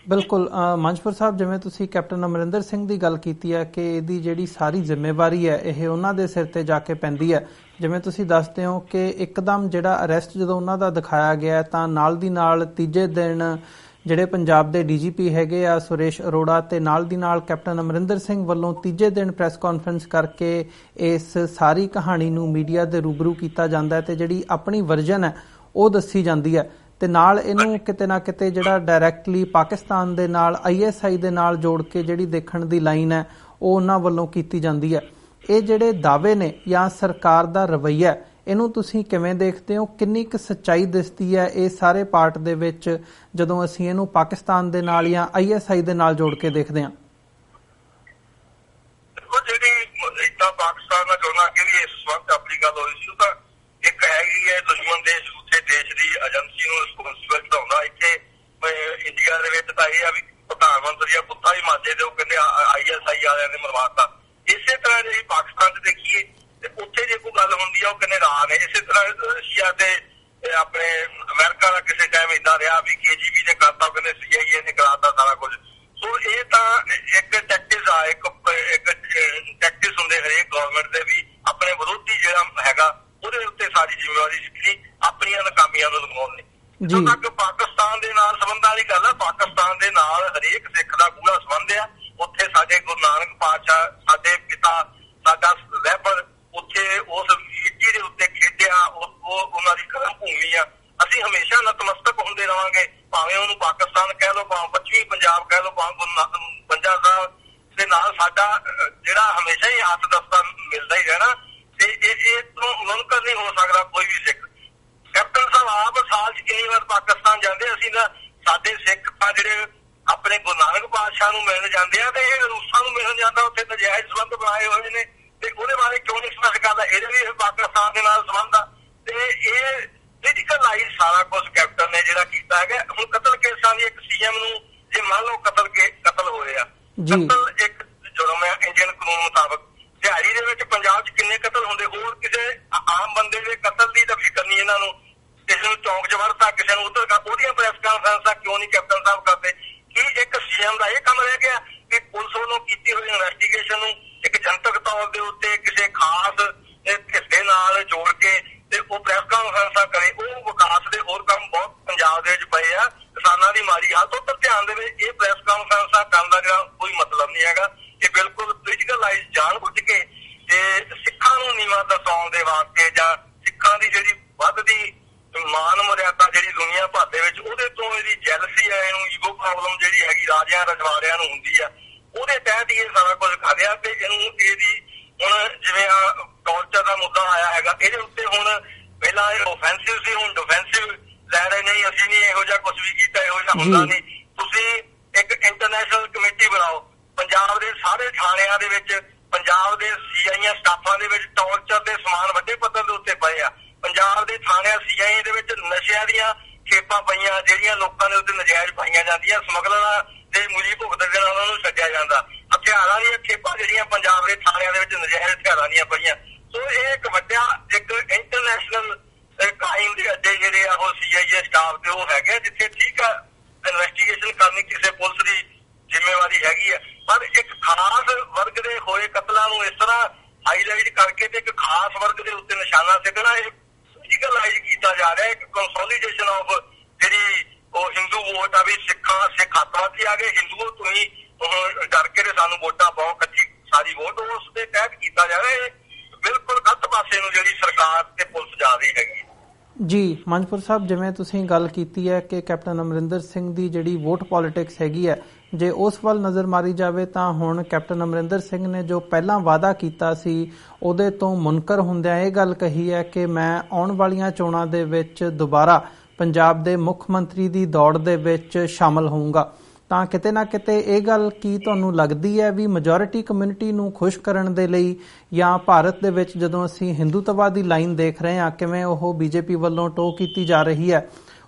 ਬਿਲਕੁਲ ਮੰਚਪੁਰ ਸਾਹਿਬ, ਜਿਵੇਂ ਤੁਸੀਂ ਕੈਪਟਨ ਅਮਰਿੰਦਰ ਸਿੰਘ ਦੀ ਗੱਲ ਕੀਤੀ ਹੈ ਕਿ ਇਹਦੀ ਜਿਹੜੀ ਸਾਰੀ ਜ਼ਿੰਮੇਵਾਰੀ ਹੈ ਇਹ ਉਹਨਾਂ ਦੇ ਸਿਰ ਤੇ ਜਾ ਕੇ ਪੈਂਦੀ ਹੈ। ਜਿਵੇਂ ਤੁਸੀਂ ਦੱਸਦੇ ਹੋ ਕਿ ਇੱਕਦਮ ਜਿਹੜਾ ਅਰੈਸਟ ਜਦੋਂ ਉਹਨਾਂ ਦਾ ਦਿਖਾਇਆ ਗਿਆ ਤਾਂ ਨਾਲ ਦੀ ਨਾਲ ਤੀਜੇ ਦਿਨ ਜਿਹੜੇ ਪੰਜਾਬ ਦੇ DGP ਹੈਗੇ ਆ ਸੁਰੇਸ਼ ਅਰੋੜਾ ਤੇ ਨਾਲ ਦੀ ਨਾਲ ਕੈਪਟਨ ਅਮਰਿੰਦਰ ਸਿੰਘ ਵੱਲੋਂ ਤੀਜੇ ਦਿਨ ਪ੍ਰੈਸ ਕਾਨਫਰੰਸ ਕਰਕੇ ਇਸ ਸਾਰੀ ਕਹਾਣੀ ਨੂੰ ਮੀਡੀਆ ਦੇ ਰੂਬਰੂ ਕੀਤਾ ਜਾਂਦਾ ਹੈ ਤੇ ਜਿਹੜੀ ਆਪਣੀ ਵਰਜਨ ਹੈ ਉਹ ਦੱਸੀ ਜਾਂਦੀ ਹੈ ਤੇ ਨਾਲ ਇਹਨੂੰ ਕਿਤੇ ਨਾ ਕਿਤੇ ਜਿਹੜਾ ਡਾਇਰੈਕਟਲੀ ਪਾਕਿਸਤਾਨ ਦੇ ਨਾਲ ISI ਦੇ ਨਾਲ ਜੋੜ ਕੇ ਜਿਹੜੀ ਦੇਖਣ ਦੀ ਲਾਈਨ ਹੈ ਉਹ ਉਹਨਾਂ ਵੱਲੋਂ ਕੀਤੀ ਜਾਂਦੀ ਹੈ। ਇਹ ਜਿਹੜੇ ਦਾਅਵੇ ਨੇ ਜਾਂ ਸਰਕਾਰ ਦਾ ਰਵੱਈਆ, ਇਹਨੂੰ ਤੁਸੀਂ ਕਿਵੇਂ ਦੇਖਦੇ ਹੋ? ਕਿੰਨੀ ਕੁ ਸੱਚਾਈ ਦਿਸਦੀ ਹੈ ਇਹ ਸਾਰੇ ਪਾਰਟ ਦੇ ਵਿੱਚ ਜਦੋਂ ਅਸੀਂ ਇਹਨੂੰ ਪਾਕਿਸਤਾਨ ਦੇ ਨਾਲ ਜਾਂ ISI ਦੇ ਨਾਲ ਜੋੜ ਕੇ ਦੇਖਦੇ ਹਾਂ? ਪਾਕਿਸਤਾਨ ਨਾਲ ਜੋੜਨਾ ਅੱਗੇ ਵੀ ਇਸ ਵਕਤ ਆਪਣੀ ਗੱਲ ਹੋਈ ਸੀ, ਤਾਂ ਇੱਕ ਹੈਗੀ ਹੈ ਦੁਸ਼ਮਣ ਦੇਸ਼ ਦੂਜੇ ਦੇਸ਼ ਦੀ ਏਜੰਸੀ ਨੂੰ ਰਿਸਪੋਂਸਿਬਲ ਬਣਾਉਣਾ। ਇੱਥੇ ਇੰਡੀਆ ਦੇ ਵਿੱਚ ਤਾਂ ਇਹ ਆ ਵੀ ਪ੍ਰਧਾਨ ਮੰਤਰੀ ਆ ਪੁੱਤਾਂ ਹੀ ਮਾਜੇ ਤੇ ਉਹ ਕਹਿੰਦੇ ISI ਵਾਲਿਆਂ ਨੇ ਮਰਵਾਤਾ। ਇਸੇ ਤਰ੍ਹਾਂ ਜੇ ਪਾਕਿਸਤਾਨ ਚ ਦੇਖੀਏ ਤੇ ਉੱਥੇ ਜੇ ਕੋਈ ਗੱਲ ਹੁੰਦੀ ਆ ਉਹ ਕਹਿੰਦੇ ਰਾਹ ਨੇ। ਇਸੇ ਤਰ੍ਹਾਂ ਰਸ਼ੀਆ ਤੇ ਆਪਣੇ ਅਮਰੀਕਾ ਦਾ ਕਿਸੇ ਟਾਈਮ ਏਦਾਂ ਰਿਹਾ ਵੀ KGB ਨੇ ਕਰਤਾ, ਉਹ ਕਹਿੰਦੇ CIA ਪਾਤਸ਼ਾਹ ਸਾਡੇ ਪਿਤਾ ਸਾਡਾ ਰਹਿਬਰ ਉੱਥੇ ਉਸ ਮਿੱਟੀ ਦੇ ਉੱਤੇ ਖੇਡਿਆ, ਉਹ ਉਹਨਾਂ ਦੀ ਕਰਮ ਭੂਮੀ ਆ। ਅਸੀਂ ਹਮੇਸ਼ਾ ਨਤਮਸਤਕ ਹੁੰਦੇ ਰਹਾਂਗੇ, ਭਾਵੇਂ ਉਹਨੂੰ ਪਾਕਿਸਤਾਨ ਕਹਿ ਲਓ, ਭਾਵੇਂ ਪੱਛਮੀ ਪੰਜਾਬ ਕਹਿ ਲਓ, ਭਾਵੇਂ ਪੰਜਾ ਸਾਹਿਬ ਦੇ ਨਾਲ ਸਾਡਾ ਜਿਹੜਾ ਹਮੇਸ਼ਾ ਹੀ ਹੱਥ ਦਸਤਾ ਮਿਲਦਾ ਹੀ ਰਹਿਣਾ। ਤੇ ਇਹ ਤੋਂ ਮੁਨਕਰ ਨਹੀਂ ਹੋ ਸਕਦਾ ਕੋਈ ਵੀ ਸਿੱਖ। ਕੈਪਟਨ ਸਾਹਿਬ ਆਪ ਸਾਲ 'ਚ ਕਿੰਨੀ ਵਾਰ ਪਾਕਿਸਤਾਨ ਜਾਂਦੇ, ਅਸੀਂ ਤਾਂ ਸਾਡੇ ਸਿੱਖ ਤਾਂ ਜਿਹੜੇ ਆਪਣੇ ਗੁਰੂ ਨਾਨਕ ਪਾਤਸ਼ਾਹ ਨੂੰ ਮਿਲਣ ਜਾਂਦੇ ਆ, ਤੇ ਇਹ ਰੂਸਾਂ ਨੂੰ ਮਿਲਣ ਜਾਂਦਾ, ਉੱਥੇ ਨਜਾਇਜ਼ ਸੰਬੰਧ ਬਣਾਏ ਹੋਏ ਨੇ, ਤੇ ਉਹਦੇ ਬਾਰੇ ਕਿਉਂ ਨਹੀਂ ਸਪਸ਼ਟ ਕਰਦਾ? ਇਹਦੇ ਵੀ ਪਾਕਿਸਤਾਨ ਦੇ ਨਾਲ ਸੰਬੰਧ ਆ। ਤੇ ਇਹ ਪੋਲੀਟੀਕਲਾਈਜ਼ ਸਾਰਾ ਕੁਝ ਕੈਪਟਨ ਨੇ ਜਿਹੜਾ ਕੀਤਾ ਹੈਗਾ। ਹੁਣ ਕਤਲ ਕੇਸਾਂ ਦੀ ਇੱਕ ਸੀਐਮ ਨੂੰ ਜੇ ਮੰਨ ਲਓ ਕਤਲ ਹੋਏ ਆ, ਕਤਲ ਇੱਕ ਜੁਰਮ ਹੈ ਇੰਡੀਅਨ ਕਾਨੂੰਨ ਮੁਤਾਬਕ। ਦਿਹਾੜੀ ਦੇ ਵਿੱਚ ਪੰਜਾਬ 'ਚ ਕਿੰਨੇ ਕਤਲ ਹੁੰਦੇ, ਹੋਰ ਕਿਸੇ ਆਮ ਬੰਦੇ ਦੇ ਕਤਲ ਦੀ ਤਾਂ ਫਿਕਰ ਨਹੀਂ ਇਹਨਾਂ ਨੂੰ। ਕਿਸੇ ਨੂੰ ਚੌਂਕ 'ਚ ਵੜਤਾ, ਕਿਸੇ ਨੂੰ ਉੱਧਰ, ਉਹਦੀਆਂ ਪ੍ਰੈਸ ਕਾਨਫਰੰਸਾਂ ਕਿਉਂ ਨਹੀਂ ਕੈਪਟਨ ਸਾਹਿਬ ਕਰਦੇ? ਕਿ ਇੱਕ ਸੀਐਮ ਦਾ ਇਹ ਕੰਮ ਰਹਿ ਗਿਆ ਕਿ ਪੁਲਿਸ ਵੱਲੋਂ ਕੀਤੀ ਹੋਈ ਇਨਵੈਸਟੀਗੇਸ਼ਨ ਨੂੰ ਇੱਕ ਜਨਤਕ ਤੌਰ ਦੇ ਉੱਤੇ ਕਿਸੇ ਖਾਸ ਹਿੱਸੇ ਨਾਲ ਜੋੜ ਕੇ ਤੇ ਉਹ ਪ੍ਰੈਸ ਕਾਨਫਰੰਸਾਂ ਕਰੇ। ਉਹ ਵਿਕਾਸ ਦੇ ਹੋਰ ਕੰਮ ਬਹੁਤ ਪੰਜਾਬ ਦੇ ਵਿੱਚ ਪਏ ਆ, ਕਿਸਾਨਾਂ ਦੀ ਮਾੜੀ ਹਾਲਤ, ਉੱਧਰ ਧਿਆਨ ਦੇਵੇ। ਇਹ ਪ੍ਰੈਸ ਕਾਨਫਰੰਸਾਂ ਕਰਨ ਦਾ ਜਿਹੜਾ ਕੋਈ ਮਤਲਬ ਨਹੀਂ ਹੈਗਾ। ਇਹ ਬਿਲਕੁਲ ਪੋਲੀਟੀਕਲਾਈਜ਼ ਜਾਣ ਬੁੱਝ ਕੇ ਤੇ ਸਿੱਖਾਂ ਨੂੰ ਨੀਵਾਂ ਦਰਸਾਉਣ ਦੇ ਵਾਸਤੇ ਜਾਂ ਸਿੱਖਾਂ ਦੀ ਜਿਹੜੀ ਵੱਧਦੀ ਮਾਨ ਮਰਿਆਦਾ ਜਿਹੜੀ ਦੁਨੀਆ ਭਰ ਦੇ ਵਿੱਚ, ਉਹਦੇ ਤੋਂ ਇਹਦੀ ਜੈਲਸੀ ਹੈ, ਇਹਨੂੰ ਈਗੋ ਪ੍ਰੋਬਲਮ ਜਿਹੜੀ ਹੈਗੀ ਰਾਜਿਆਂ ਰਜਵਾੜਿਆਂ ਨੂੰ ਹੁੰਦੀ ਆ, ਉਹਦੇ ਤਹਿਤ ਹੀ ਇਹ ਸਾਰਾ ਕੁਝ ਕਰ ਰਿਹਾ। ਤੇ ਇਹਨੂੰ ਇਹਦੀ ਹੁਣ ਜਿਵੇਂ ਆ ਟੌਰਚਰ ਦਾ ਮੁੱਦਾ ਆਇਆ ਹੈਗਾ, ਇਹਦੇ ਉੱਤੇ ਹੁਣ ਪਹਿਲਾਂ ਇਹ ਓਫੈਂਸਿਵ ਸੀ, ਹੁਣ ਡਿਫੈਂਸਿਵ ਲੈ ਰਹੇ। ਨਹੀਂ, ਅਸੀਂ ਨਹੀਂ ਇਹੋ ਜਿਹਾ ਕੁਝ ਵੀ ਕੀਤਾ, ਇਹੋ ਜਿਹਾ ਹੁੰਦਾ ਨਹੀਂ। ਤੁਸੀਂ ਇੱਕ ਇੰਟਰਨੈਸ਼ਨਲ ਕਮੇਟੀ ਬਣਾਓ, ਪੰਜਾਬ ਦੇ ਸਾਰੇ ਥਾਣਿਆਂ ਦੇ ਵਿੱਚ, ਪੰਜਾਬ ਦੇ ਸੀਆਈਏ ਸਟਾਫਾਂ ਦੇ ਵਿੱਚ ਟੌਰਚਰ ਦੇ ਸਮਾਨ ਵੱਡੇ ਪੱਧਰ ਦੇ ਉੱਤੇ ਪਏ ਆ। ਪੰਜਾਬ ਦੇ ਥਾਣਿਆਂ ਸੀਆਈਏ ਦੇ ਵਿੱਚ ਨਸ਼ਿਆਂ ਦੀਆਂ ਖੇਪਾਂ ਪਈਆਂ, ਜਿਹੜੀਆਂ ਲੋਕਾਂ ਦੇ ਉੱਤੇ ਨਜਾਇਜ਼ ਪਾਈਆਂ ਜਾਂਦੀਆਂ, ਸਮਗਲਰਾਂ ਦੇ ਮੂਲੀ ਭੁਗਤਣ ਦੇ ਨਾਲ ਉਹਨਾਂ ਨੂੰ ਛੱਡਿਆ ਜਾਂਦਾ। ਹਥਿਆਰਾਂ ਦੀਆਂ ਖੇਪਾਂ ਜਿਹੜੀਆਂ ਪੰਜਾਬ ਦੇ ਥਾਣਿਆਂ ਦੇ ਵਿੱਚ ਨਜਾਇਜ਼ ਹਥਿਆਰਾਂ ਦੀਆਂ ਪਈਆਂ। ਸੋ ਇਹ ਇੱਕ ਵੱਡਾ ਇੱਕ ਇੰਟਰਨੈਸ਼ਨਲ ਕ੍ਰਾਈਮ ਦੇ ਅੱਡੇ ਜਿਹੜੇ ਆ ਉਹ ਸੀਆਈਏ ਸਟਾਫ ਦੇ ਉਹ ਹੈਗੇ, ਜਿੱਥੇ ਠੀਕ ਆ ਇਨਵੈਸਟੀਗੇਸ਼ਨ ਕਰਨੀ ਕਿਸੇ ਪੁਲਿਸ ਦੀ ਜ਼ਿੰਮੇਵਾਰੀ ਹੈਗੀ ਆ, ਪਰ ਇੱਕ ਖਾਸ ਵਰਗ ਦੇ ਹੋਏ ਕਤਲਾਂ ਨੂੰ ਇਸ ਤਰ੍ਹਾਂ ਹਾਈਲਾਈਟ ਕਰਕੇ ਤੇ ਇੱਕ ਖਾਸ ਵਰਗ ਦੇ ਉੱਤੇ ਨਿਸ਼ਾਨਾ ਸਿੱਧਣਾ ਇਹ ਪੋਲੀਟੀਕਲਾਈਜ਼ ਕੀਤਾ ਜਾ ਰਿਹਾ। ਇੱਕ ਕੰਸੋਲੀਡੇਸ਼ਨ ਆਫ ਜਿਹੜੀ ਉਹ ਹਿੰਦੂ ਵੋਟ ਆ ਵੀ ਸਿੱਖ ਹੱਥਾਂ ਆ ਗਏ, ਹਿੰਦੂਓ ਤੁਸੀਂ ਡਰ ਕੇ ਤੇ ਸਾਨੂੰ ਵੋਟਾਂ ਪਾਓ, ਕੱਚੀ ਸਾਰੀ ਵੋਟ, ਉਸ ਦੇ ਤਹਿਤ ਕੀਤਾ ਜਾ ਰਿਹਾ। ਬਿਲਕੁਲ ਗਲਤ ਪਾਸੇ ਨੂੰ ਜਿਹੜੀ ਸਰਕਾਰ ਤੇ ਪੁਲਿਸ ਜਾ ਰਹੀ ਹੈਗੀ। ਜੀ ਮੰਜਪੁਰ ਸਾਹਿਬ, ਜਿਵੇਂ ਤੁਸੀਂ ਗੱਲ ਕੀਤੀ ਹੈ ਕਿ ਕੈਪਟਨ ਅਮਰਿੰਦਰ ਸਿੰਘ ਦੀ ਜਿਹੜੀ ਵੋਟ ਪੋਲੀਟਿਕਸ ਹੈਗੀ ਹੈ, ਜੇ ਉਸ ਵੱਲ ਨਜ਼ਰ ਮਾਰੀ ਜਾਵੇ ਤਾਂ ਹੁਣ ਕੈਪਟਨ ਅਮਰਿੰਦਰ ਸਿੰਘ ਨੇ ਜੋ ਪਹਿਲਾਂ ਵਾਅਦਾ ਕੀਤਾ ਸੀ ਉਹਦੇ ਤੋਂ ਮੁਨਕਰ ਹੁੰਦਿਆਂ ਇਹ ਗੱਲ ਕਹੀ ਹੈ ਕਿ ਮੈਂ ਆਉਣ ਵਾਲੀਆਂ ਚੋਣਾਂ ਦੇ ਵਿੱਚ ਦੁਬਾਰਾ ਪੰਜਾਬ ਦੇ ਮੁੱਖ ਮੰਤਰੀ ਦੀ ਦੌੜ ਦੇ ਵਿੱਚ ਸ਼ਾਮਲ ਹੋਊਂਗਾ। ਤਾਂ ਕਿਤੇ ਨਾ ਕਿਤੇ ਇਹ ਗੱਲ ਕੀ ਤੁਹਾਨੂੰ ਲੱਗਦੀ ਹੈ ਵੀ ਮੈਜੋਰਿਟੀ ਕਮਿਊਨਿਟੀ ਨੂੰ ਖੁਸ਼ ਕਰਨ ਦੇ ਲਈ, ਜਾਂ ਭਾਰਤ ਦੇ ਵਿੱਚ ਜਦੋਂ ਅਸੀਂ ਹਿੰਦੂਤਵਾ ਦੀ ਲਾਈਨ ਦੇਖ ਰਹੇ ਹਾਂ ਕਿਵੇਂ ਉਹ ਬੀਜੇਪੀ ਵੱਲੋਂ ਟੋਕ ਕੀਤੀ ਜਾ ਰਹੀ ਹੈ,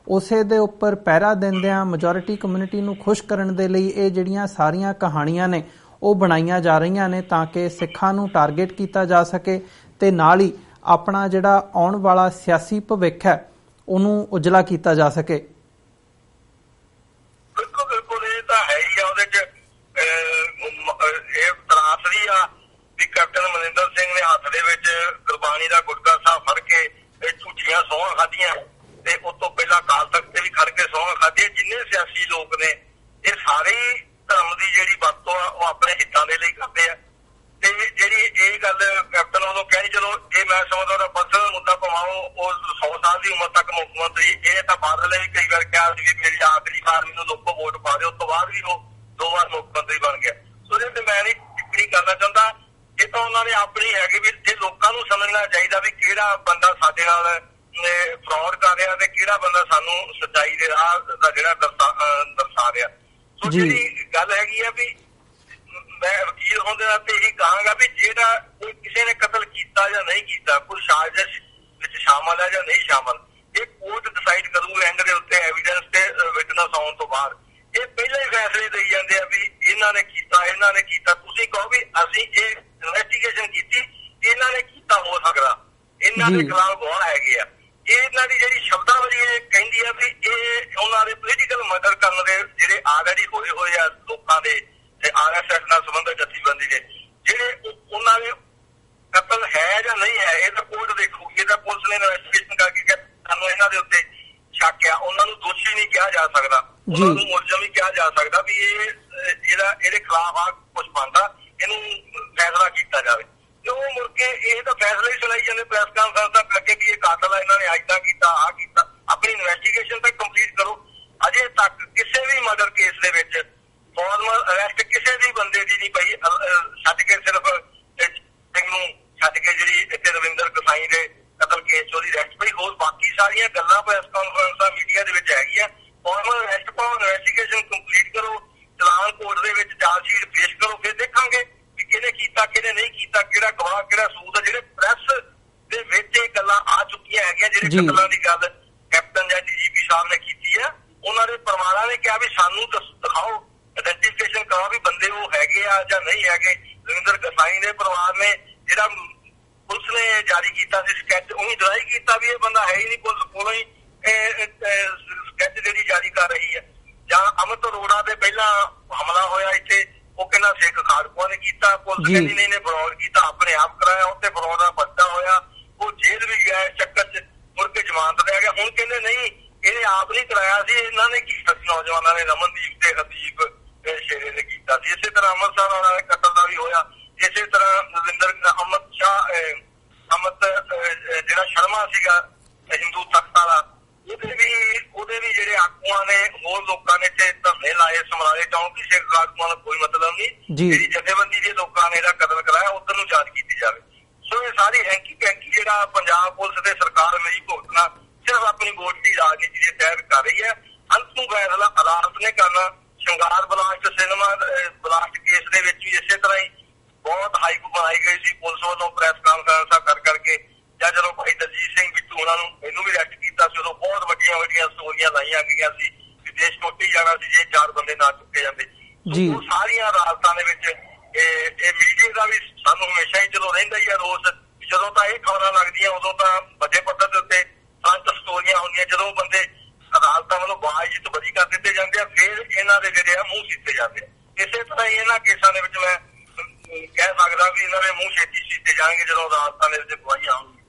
ਉਸੇ ਦੇ ਉੱਪਰ ਪਹਿਰਾ ਦਿੰਦਿਆਂ ਮੈਜੋਰਿਟੀ ਕਮਿਊਨਿਟੀ ਨੂੰ ਖੁਸ਼ ਕਰਨ ਦੇ ਲਈ ਇਹ ਜਿਹੜੀਆਂ ਸਾਰੀਆਂ ਕਹਾਣੀਆਂ ਨੇ ਉਹ ਬਣਾਈਆਂ ਜਾ ਰਹੀਆਂ ਨੇ ਤਾਂ ਕਿ ਸਿੱਖਾਂ ਨੂੰ ਟਾਰਗੇਟ ਕੀਤਾ ਜਾ ਸਕੇ ਤੇ ਨਾਲ ਹੀ ਆਪਣਾ ਜਿਹੜਾ ਆਉਣ ਵਾਲਾ ਸਿਆਸੀ ਭਵਿੱਖ ਹੈ ਉਹਨੂੰ ਉਜਲਾ ਕੀਤਾ ਜਾ ਸਕੇ? ਬਿਲਕੁਲ ਇਹ ਤਾਂ ਹੈ ਹੀ ਆ। ਉਹਦੇ ਚ ਇਹ ਤਰਾਸਦੀ ਆ ਵੀ ਕੈਪਟਨ ਅਮਰਿੰਦਰ ਸਿੰਘ ਨੇ ਹੱਥ ਦੇ ਵਿੱਚ ਗੁਰਬਾਣੀ ਦਾ ਗੁਟਕਾ ਸਾਹਿਬ ਫੜ ਕੇ ਝੂਠੀਆਂ ਸਹੁੰ ਖਾਧੀਆਂ ਤੇ ਉਸ ਤੋਂ ਪਹਿਲਾਂ ਅਕਾਲ ਤਖਤ ਤੇ ਵੀ ਖੜ ਕੇ ਸਹੁੰ ਖਾਧੀ। ਜਿੰਨੇ ਸਿਆਸੀ ਲੋਕ ਨੇ ਇਹ ਸਾਰੇ ਧਰਮ ਦੀ ਜਿਹੜੀ ਵਰਤੋਂ ਆ ਉਹ ਆਪਣੇ ਹਿੱਤਾਂ ਦੇ ਲਈ ਕਰਦੇ ਆ। ਤੇ ਜਿਹੜੀ ਇਹ ਗੱਲ ਕੈਪਟਨ ਵੱਲੋਂ ਕਹਿਣੀ, ਚਲੋ ਇਹ ਮੈਂ ਸਮਝਦਾ ਉਹਦਾ ਪਰਸਨਲ ਮੁੱਦਾ ਪਵਾਓ, ਉਹ 100 ਸਾਲ ਦੀ ਉਮਰ ਤੱਕ ਮੁੱਖ ਮੰਤਰੀ, ਇਹ ਤਾਂ ਬਾਦਲ ਨੇ ਵੀ ਕਈ ਵਾਰ ਕਿਹਾ ਸੀ ਵੀ ਮੇਰੀ ਆਖਰੀ ਵਾਰ ਮੈਨੂੰ ਲੋਕੋ ਵੋਟ ਪਾ ਦਿਓ, ਉਸ ਤੋਂ ਬਾਅਦ ਵੀ ਉਹ 2 ਵਾਰ ਮੁੱਖ ਮੰਤਰੀ ਬਣ ਗਿਆ। ਸੋ ਇਹਦੇ ਤੇ ਮੈਂ ਨਹੀਂ ਟਿੱਪਣੀ ਕਰਨਾ ਚਾਹੁੰਦਾ। ਇਹ ਤਾਂ ਉਹਨਾਂ ਨੇ ਆਪਣੀ ਹੈਗੀ ਵੀ ਜੇ ਲੋਕਾਂ ਨੂੰ ਸਮਝਣਾ ਚਾਹੀਦਾ ਵੀ ਕਿਹੜਾ ਬੰਦਾ ਸਾਡੇ ਨਾਲ ਫਰਾਡ ਕਰ ਰਿਹਾ ਤੇ ਕਿਹੜਾ ਬੰਦਾ ਸਾਨੂੰ ਸੱਚਾਈ ਦੇ ਰਾਹ ਦਾ ਜਿਹੜਾ ਦਰਸਾ ਰਿਹਾ। ਸੋ ਜਿਹੜੀ ਗੱਲ ਹੈਗੀ ਆ ਵੀ ਮੈਂ ਵਕੀਲ ਹੋਣ ਦੇ ਨਾਤੇ ਇਹੀ ਕਹਾਂਗਾ ਵੀ ਜਿਹੜਾ ਕੋਈ ਕਿਸੇ ਨੇ ਕਤਲ ਕੀਤਾ ਜਾਂ ਨਹੀਂ ਕੀਤਾ, ਕੋਈ ਸਾਜ਼ਿਸ਼ ਵਿੱਚ ਸ਼ਾਮਲ ਹੈ ਜਾਂ ਨਹੀਂ ਸ਼ਾਮਲ, ਇਹ ਕੋਰਟ ਡਿਸਾਈਡ ਕਰੂ ਐਂਡ ਦੇ ਉੱਤੇ ਐਵੀਡੈਂਸ ਤੇ ਵਿਟਨੈਸ ਆਉਣ ਤੋਂ ਬਾਅਦ। ਇਹ ਪਹਿਲਾਂ ਹੀ ਫੈਸਲੇ ਦੇਈ ਜਾਂਦੇ ਆ ਵੀ ਇਹਨਾਂ ਨੇ ਕੀਤਾ, ਇਹਨਾਂ ਨੇ ਕੀਤਾ। ਤੁਸੀਂ ਕਹੋ ਵੀ ਅਸੀਂ ਇਹ ਇਨਵੈਸਟੀਗੇਸ਼ਨ ਕੀਤੀ, ਇਹਨਾਂ ਨੇ ਕੀਤਾ ਹੋ ਸਕਦਾ, ਇਹਨਾਂ ਦੇ ਖਿਲਾਫ ਗਵਾਹ ਹੈਗੇ ਆ। ਇਹ ਇਹਨਾਂ ਦੀ ਜਿਹੜੀ ਸ਼ਬਦਾਵਲੀ ਇਹ ਕਹਿੰਦੀ ਆ ਵੀ ਇਹ ਉਹਨਾਂ ਦੇ ਪੋਲੀਟੀਕਲ ਮਰਡਰ ਕਰਨ ਦੇ ਜਿਹੜੇ ਆਲਰੇਡੀ ਹੋਏ ਆ ਲੋਕਾਂ ਦੇ ਤੇ RSS ਨਾਲ ਸੰਬੰਧਿਤ ਜਥੇਬੰਦੀ ਦੇ ਜਿਹੜੇ ਉਹਨਾਂ ਦੇ ਕਤਲ ਹੈ ਜਾਂ ਨਹੀਂ ਹੈ, ਇਹ ਤਾਂ ਕੋਰਟ ਦੇਖੂਗੀ। ਇਹ ਤਾਂ ਪੁਲਿਸ ਨੇ ਇਨਵੈਸਟੀਗੇਸ਼ਨ ਕਰਕੇ ਸਾਨੂੰ ਇਹਨਾਂ ਦੇ ਉੱਤੇ ਸ਼ੱਕ ਆ। ਉਹਨਾਂ ਨੂੰ ਦੋਸ਼ੀ ਨਹੀਂ ਕਿਹਾ ਜਾ ਸਕਦਾ, ਉਹਨਾਂ ਨੂੰ ਮੁਲਜ਼ਮ ਹੀ ਕਿਹਾ ਜਾ ਸਕਦਾ ਵੀ ਇਹ ਜਿਹੜਾ ਇਹਦੇ ਖਿਲਾਫ ਆ ਕੁਛ ਬਣਦਾ, ਇਹਨੂੰ ਫੈਸਲਾ ਕੀਤਾ ਜਾਵੇ। ਤੇ ਉਹ ਮੁੜ ਕੇ ਇਹ ਤਾਂ ਫੈਸਲਾ ਹੀ ਸੁਣਾਈ ਜਾਂਦੇ ਪ੍ਰੈਸ ਕਾਨਫਰੰਸਾਂ ਕਰਕੇ ਵੀ ਇਹ ਕਾਤਲ ਆ, ਇਹਨਾਂ ਨੇ ਅੱਜ ਦਾ ਕੀਤਾ, ਆਹ ਕੀਤਾ। ਆਪਣੀ ਇਨਵੈਸਟੀਗੇਸ਼ਨ ਤਾਂ ਕੰਪਲੀਟ ਕਰੋ। ਅਜੇ ਤੱਕ ਕਿਸੇ ਵੀ ਮਰਡਰ ਕੇਸ ਦੇ ਵਿੱਚ ਫਾਰਮਲ ਅਰੈਸਟ ਕਿਸੇ ਵੀ ਬੰਦੇ ਦੀ ਨਹੀਂ ਪਈ, ਛੱਡ ਕੇ ਸਿਰਫ ਸਿੰਘ ਨੂੰ ਛੱਡ ਕੇ ਜਿਹੜੀ ਇੱਥੇ ਰਵਿੰਦਰ ਗਸਾਈ ਦੇ ਕਤਲ ਕੇਸ 'ਚ ਉਹਦੀ ਅਰੈਸਟ ਪਈ। ਹੋਰ ਬਾਕੀ ਸਾਰੀਆਂ ਗੱਲਾਂ ਪ੍ਰੈਸ ਕਾਨਫਰੰਸਾਂ ਮੀਡੀਆ ਦੇ ਵਿੱਚ ਹੈਗੀਆਂ। ਫਾਰਮਲ ਅਰੈਸਟ ਪਾਓ, ਇਨਵੈਸਟੀਗੇਸ਼ਨ ਕੰਪਲੀਟ ਕਰੋ, ਚਲਾਨ ਕੋਰਟ ਦੇ ਵਿੱਚ ਚਾਰਜ ਸ਼ੀਟ ਪੇਸ਼ ਕਰੋ, ਫਿਰ ਦੇਖਾਂਗੇ ਕਿ ਕਿਹਨੇ ਕੀਤਾ ਕਿਹਨੇ ਨਹੀਂ ਕੀਤਾ, ਕਿਹੜਾ ਗਵਾਹ ਕਿਹੜਾ ਸੂਦ ਹੈ। ਜਿਹੜੇ ਪ੍ਰੈਸ ਦੇ ਵਿੱਚ ਇਹ ਗੱਲਾਂ ਆ ਚੁੱਕੀਆਂ ਹੈਗੀਆਂ, ਜਿਹੜੇ ਕਤਲਾਂ ਦੀ ਗੱਲ ਕੈਪਟਨ ਜਾਂ DGP ਸਾਹਿਬ ਨੇ ਕੀਤੀ ਹੈ, ਉਹਨਾਂ ਦੇ ਪਰਿਵਾਰਾਂ ਨੇ ਕਿਹਾ ਵੀ ਸਾਨੂੰ ਦਿਖਾਓ, ਆਇਡੈਂਟੀਫਿਕੇਸ਼ਨ ਕਰਾਓ ਵੀ ਬੰਦੇ ਉਹ ਹੈਗੇ ਆ ਜਾਂ ਨਹੀਂ ਹੈਗੇ। ਰਵਿੰਦਰ ਗਸਾਈ ਦੇ ਪਰਿਵਾਰ ਨੇ ਜਿਹੜਾ ਪੁਲਿਸ ਨੇ ਜਾਰੀ ਕੀਤਾ ਸੀ ਸਕੈਚ, ਉਹੀ ਡਰਾਈ ਕੀਤਾ ਵੀ ਇਹ ਬੰਦਾ ਹੈ ਹੀ ਨਹੀਂ, ਪੁਲਿਸ ਕੋਲੋਂ ਹੀ ਸਕੈਚ ਜਿਹੜੀ ਜਾਰੀ ਕਰ ਰਹੀ ਹੈ। ਜਾਂ ਅਮਿਤ ਅਰੋੜਾ ਦੇ ਪਹਿਲਾਂ ਹਮਲਾ ਹੋਇਆ ਇੱਥੇ, ਉਹ ਕਹਿੰਦਾ ਸਿੱਖ ਖਾੜਕੂਆਂ ਨੇ ਕੀਤਾ, ਪੁਲਿਸ ਕਹਿੰਦੀ ਨਹੀਂ ਨੇ ਫਰੌਡ ਕੀਤਾ, ਆਪਣੇ ਆਪ ਕਰਾਇਆ, ਉੱਥੇ ਫਰੌਡ ਦਾ ਬੱਚਾ ਹੋਇਆ, ਉਹ ਜੇਲ੍ਹ ਵੀ ਗਿਆ ਚੱਕਰ 'ਚ, ਮੁੜ ਕੇ ਜ਼ਮਾਨਤ ਲੈ ਗਿਆ। ਹੁਣ ਕਹਿੰਦੇ ਨਹੀਂ ਇਹਨੇ ਆਪ ਨਹੀਂ ਕਰਾਇਆ ਸੀ, ਇਹਨਾਂ ਨੇ ਕੀਤਾ ਸੀ, ਨੌਜਵਾਨਾਂ ਨੇ, ਰਮਨਦੀਪ ਤੇ ਹਰਦੀਪ ਸ਼ੇਰੇ ਨੇ ਕੀਤਾ ਸੀ। ਇਸੇ ਤਰ੍ਹਾਂ ਅੰਮ੍ਰਿਤਸਰ ਵਾਲਾ ਕਤਲ ਦਾ ਵੀ ਹੋਇਆ। ਇਸੇ ਤਰ੍ਹਾਂ ਅਮਿਤ ਜਿਹੜਾ ਸ਼ਰਮਾ ਸੀਗਾ ਹਿੰਦੂ ਤਖਤ ਵਾਲਾ, ਉਹਦੇ ਵੀ ਜਿਹੜੇ ਆਗੂਆਂ ਨੇ, ਹੋਰ ਲੋਕਾਂ ਨੇ ਇੱਥੇ ਧਰਨੇ ਲਾਏ ਸਮਰਾਲੇ ਚੌਂਕ ਦੀ। ਸਿੱਖ ਆਗੂਆਂ ਦਾ ਕੋਈ ਮਤਲਬ ਨਹੀਂ, ਜਿਹੜੀ ਜਥੇਬੰਦੀ ਦੇ ਲੋਕਾਂ ਨੇ ਇਹਦਾ ਕਤਲ ਕਰਾਇਆ ਉੱਧਰ ਨੂੰ ਜਾਂਚ ਕੀਤੀ ਜਾਵੇ। ਸੋ ਇਹ ਸਾਰੀ ਹੈਂਕੀ ਪੈਂਕੀ ਜਿਹੜਾ ਪੰਜਾਬ ਪੁਲਿਸ ਤੇ ਸਰਕਾਰ ਮੇਰੀ ਭੁਗਤਣਾ ਸਿਰਫ ਆਪਣੀ ਵੋਟ ਦੀ ਰਾਜਨੀਤੀ ਦੇ ਤਹਿਤ ਕਰ ਰਹੀ ਹੈ। ਅੰਤ ਨੂੰ ਫੈਸਲਾ ਅਦਾਲਤ ਨੇ ਕਰਨਾ। ਸ਼ਿੰਗਾਰ ਬਲਾਸਟ ਸਿਨੇਮਾ ਬਲਾਸਟ ਕੇਸ ਦੇ ਵਿੱਚ ਵੀ ਇਸੇ ਤਰ੍ਹਾਂ ਹੀ ਬਹੁਤ ਹਾਈਪ ਬਣਾਈ ਗਈ ਸੀ ਪੁਲਿਸ ਵੱਲੋਂ ਪ੍ਰੈਸ ਕਾਨਫਰੰਸਾਂ ਕਰ ਕਰਕੇ। ਜਾਂ ਜਦੋਂ ਭਾਈ ਦਲਜੀਤ ਸਿੰਘ ਬਿੱਟੂ ਉਹਨਾਂ ਨੂੰ ਇਹਨੂੰ ਵੀ ਅਰੈਸਟ ਕੀਤਾ ਸੀ, ਉਦੋਂ ਬਹੁਤ ਵੱਡੀਆਂ ਸਟੋਰੀਆਂ ਲਾਈਆਂ ਗਈਆਂ ਸੀ ਕਿ ਦੇਸ਼ ਟੁੱਟ ਹੀ ਜਾਣਾ ਸੀ ਜੇ 4 ਬੰਦੇ ਨਾ ਚੁੱਕੇ ਜਾਂਦੇ। ਉਹ ਸਾਰੀਆਂ ਅਦਾਲਤਾਂ ਦੇ ਵਿੱਚ ਇਹ ਮੀਡੀਆ ਦਾ ਵੀ ਸਾਨੂੰ ਹਮੇਸ਼ਾ ਹੀ ਚਲੋ ਰਹਿੰਦਾ ਹੀ ਆ ਰੋਸ। ਜਦੋਂ ਤਾਂ ਇਹ ਖਬਰਾਂ ਲੱਗਦੀਆਂ ਉਦੋਂ ਤਾਂ ਵੱਡੇ ਪੱਧਰ ਦੇ ਉੱਤੇ ਫਰੰਟ ਸਟੋਰੀਆਂ ਹੁੰਦੀਆਂ, ਜਦੋਂ ਬੰਦੇ ਅਦਾਲਤਾਂ ਵੱਲੋਂ ਬਾਇਜ਼ਤ ਬਰੀ ਕਰ ਦਿੱਤੇ ਜਾਂਦੇ ਆ, ਫਿਰ ਇਹਨਾਂ ਦੇ ਜਿਹੜੇ ਆ ਮੂੰਹ ਸੀਤੇ ਜਾਂਦੇ ਆ। ਇਸੇ ਤਰ੍ਹਾਂ ਹੀ ਇਹਨਾਂ ਕੇਸਾਂ ਦੇ ਵਿੱਚ ਮੈਂ ਕਹਿ ਸਕਦਾ ਵੀ ਇਹਨਾਂ ਦੇ ਮੂੰਹ ਛੇਤੀ ਸੀਤੇ ਜਾਣਗੇ ਜਦੋਂ ਅਦਾਲਤਾਂ ਦੇ ਵਿੱਚ ਗਵਾਹੀਆਂ ਆਉਣਗੀਆਂ।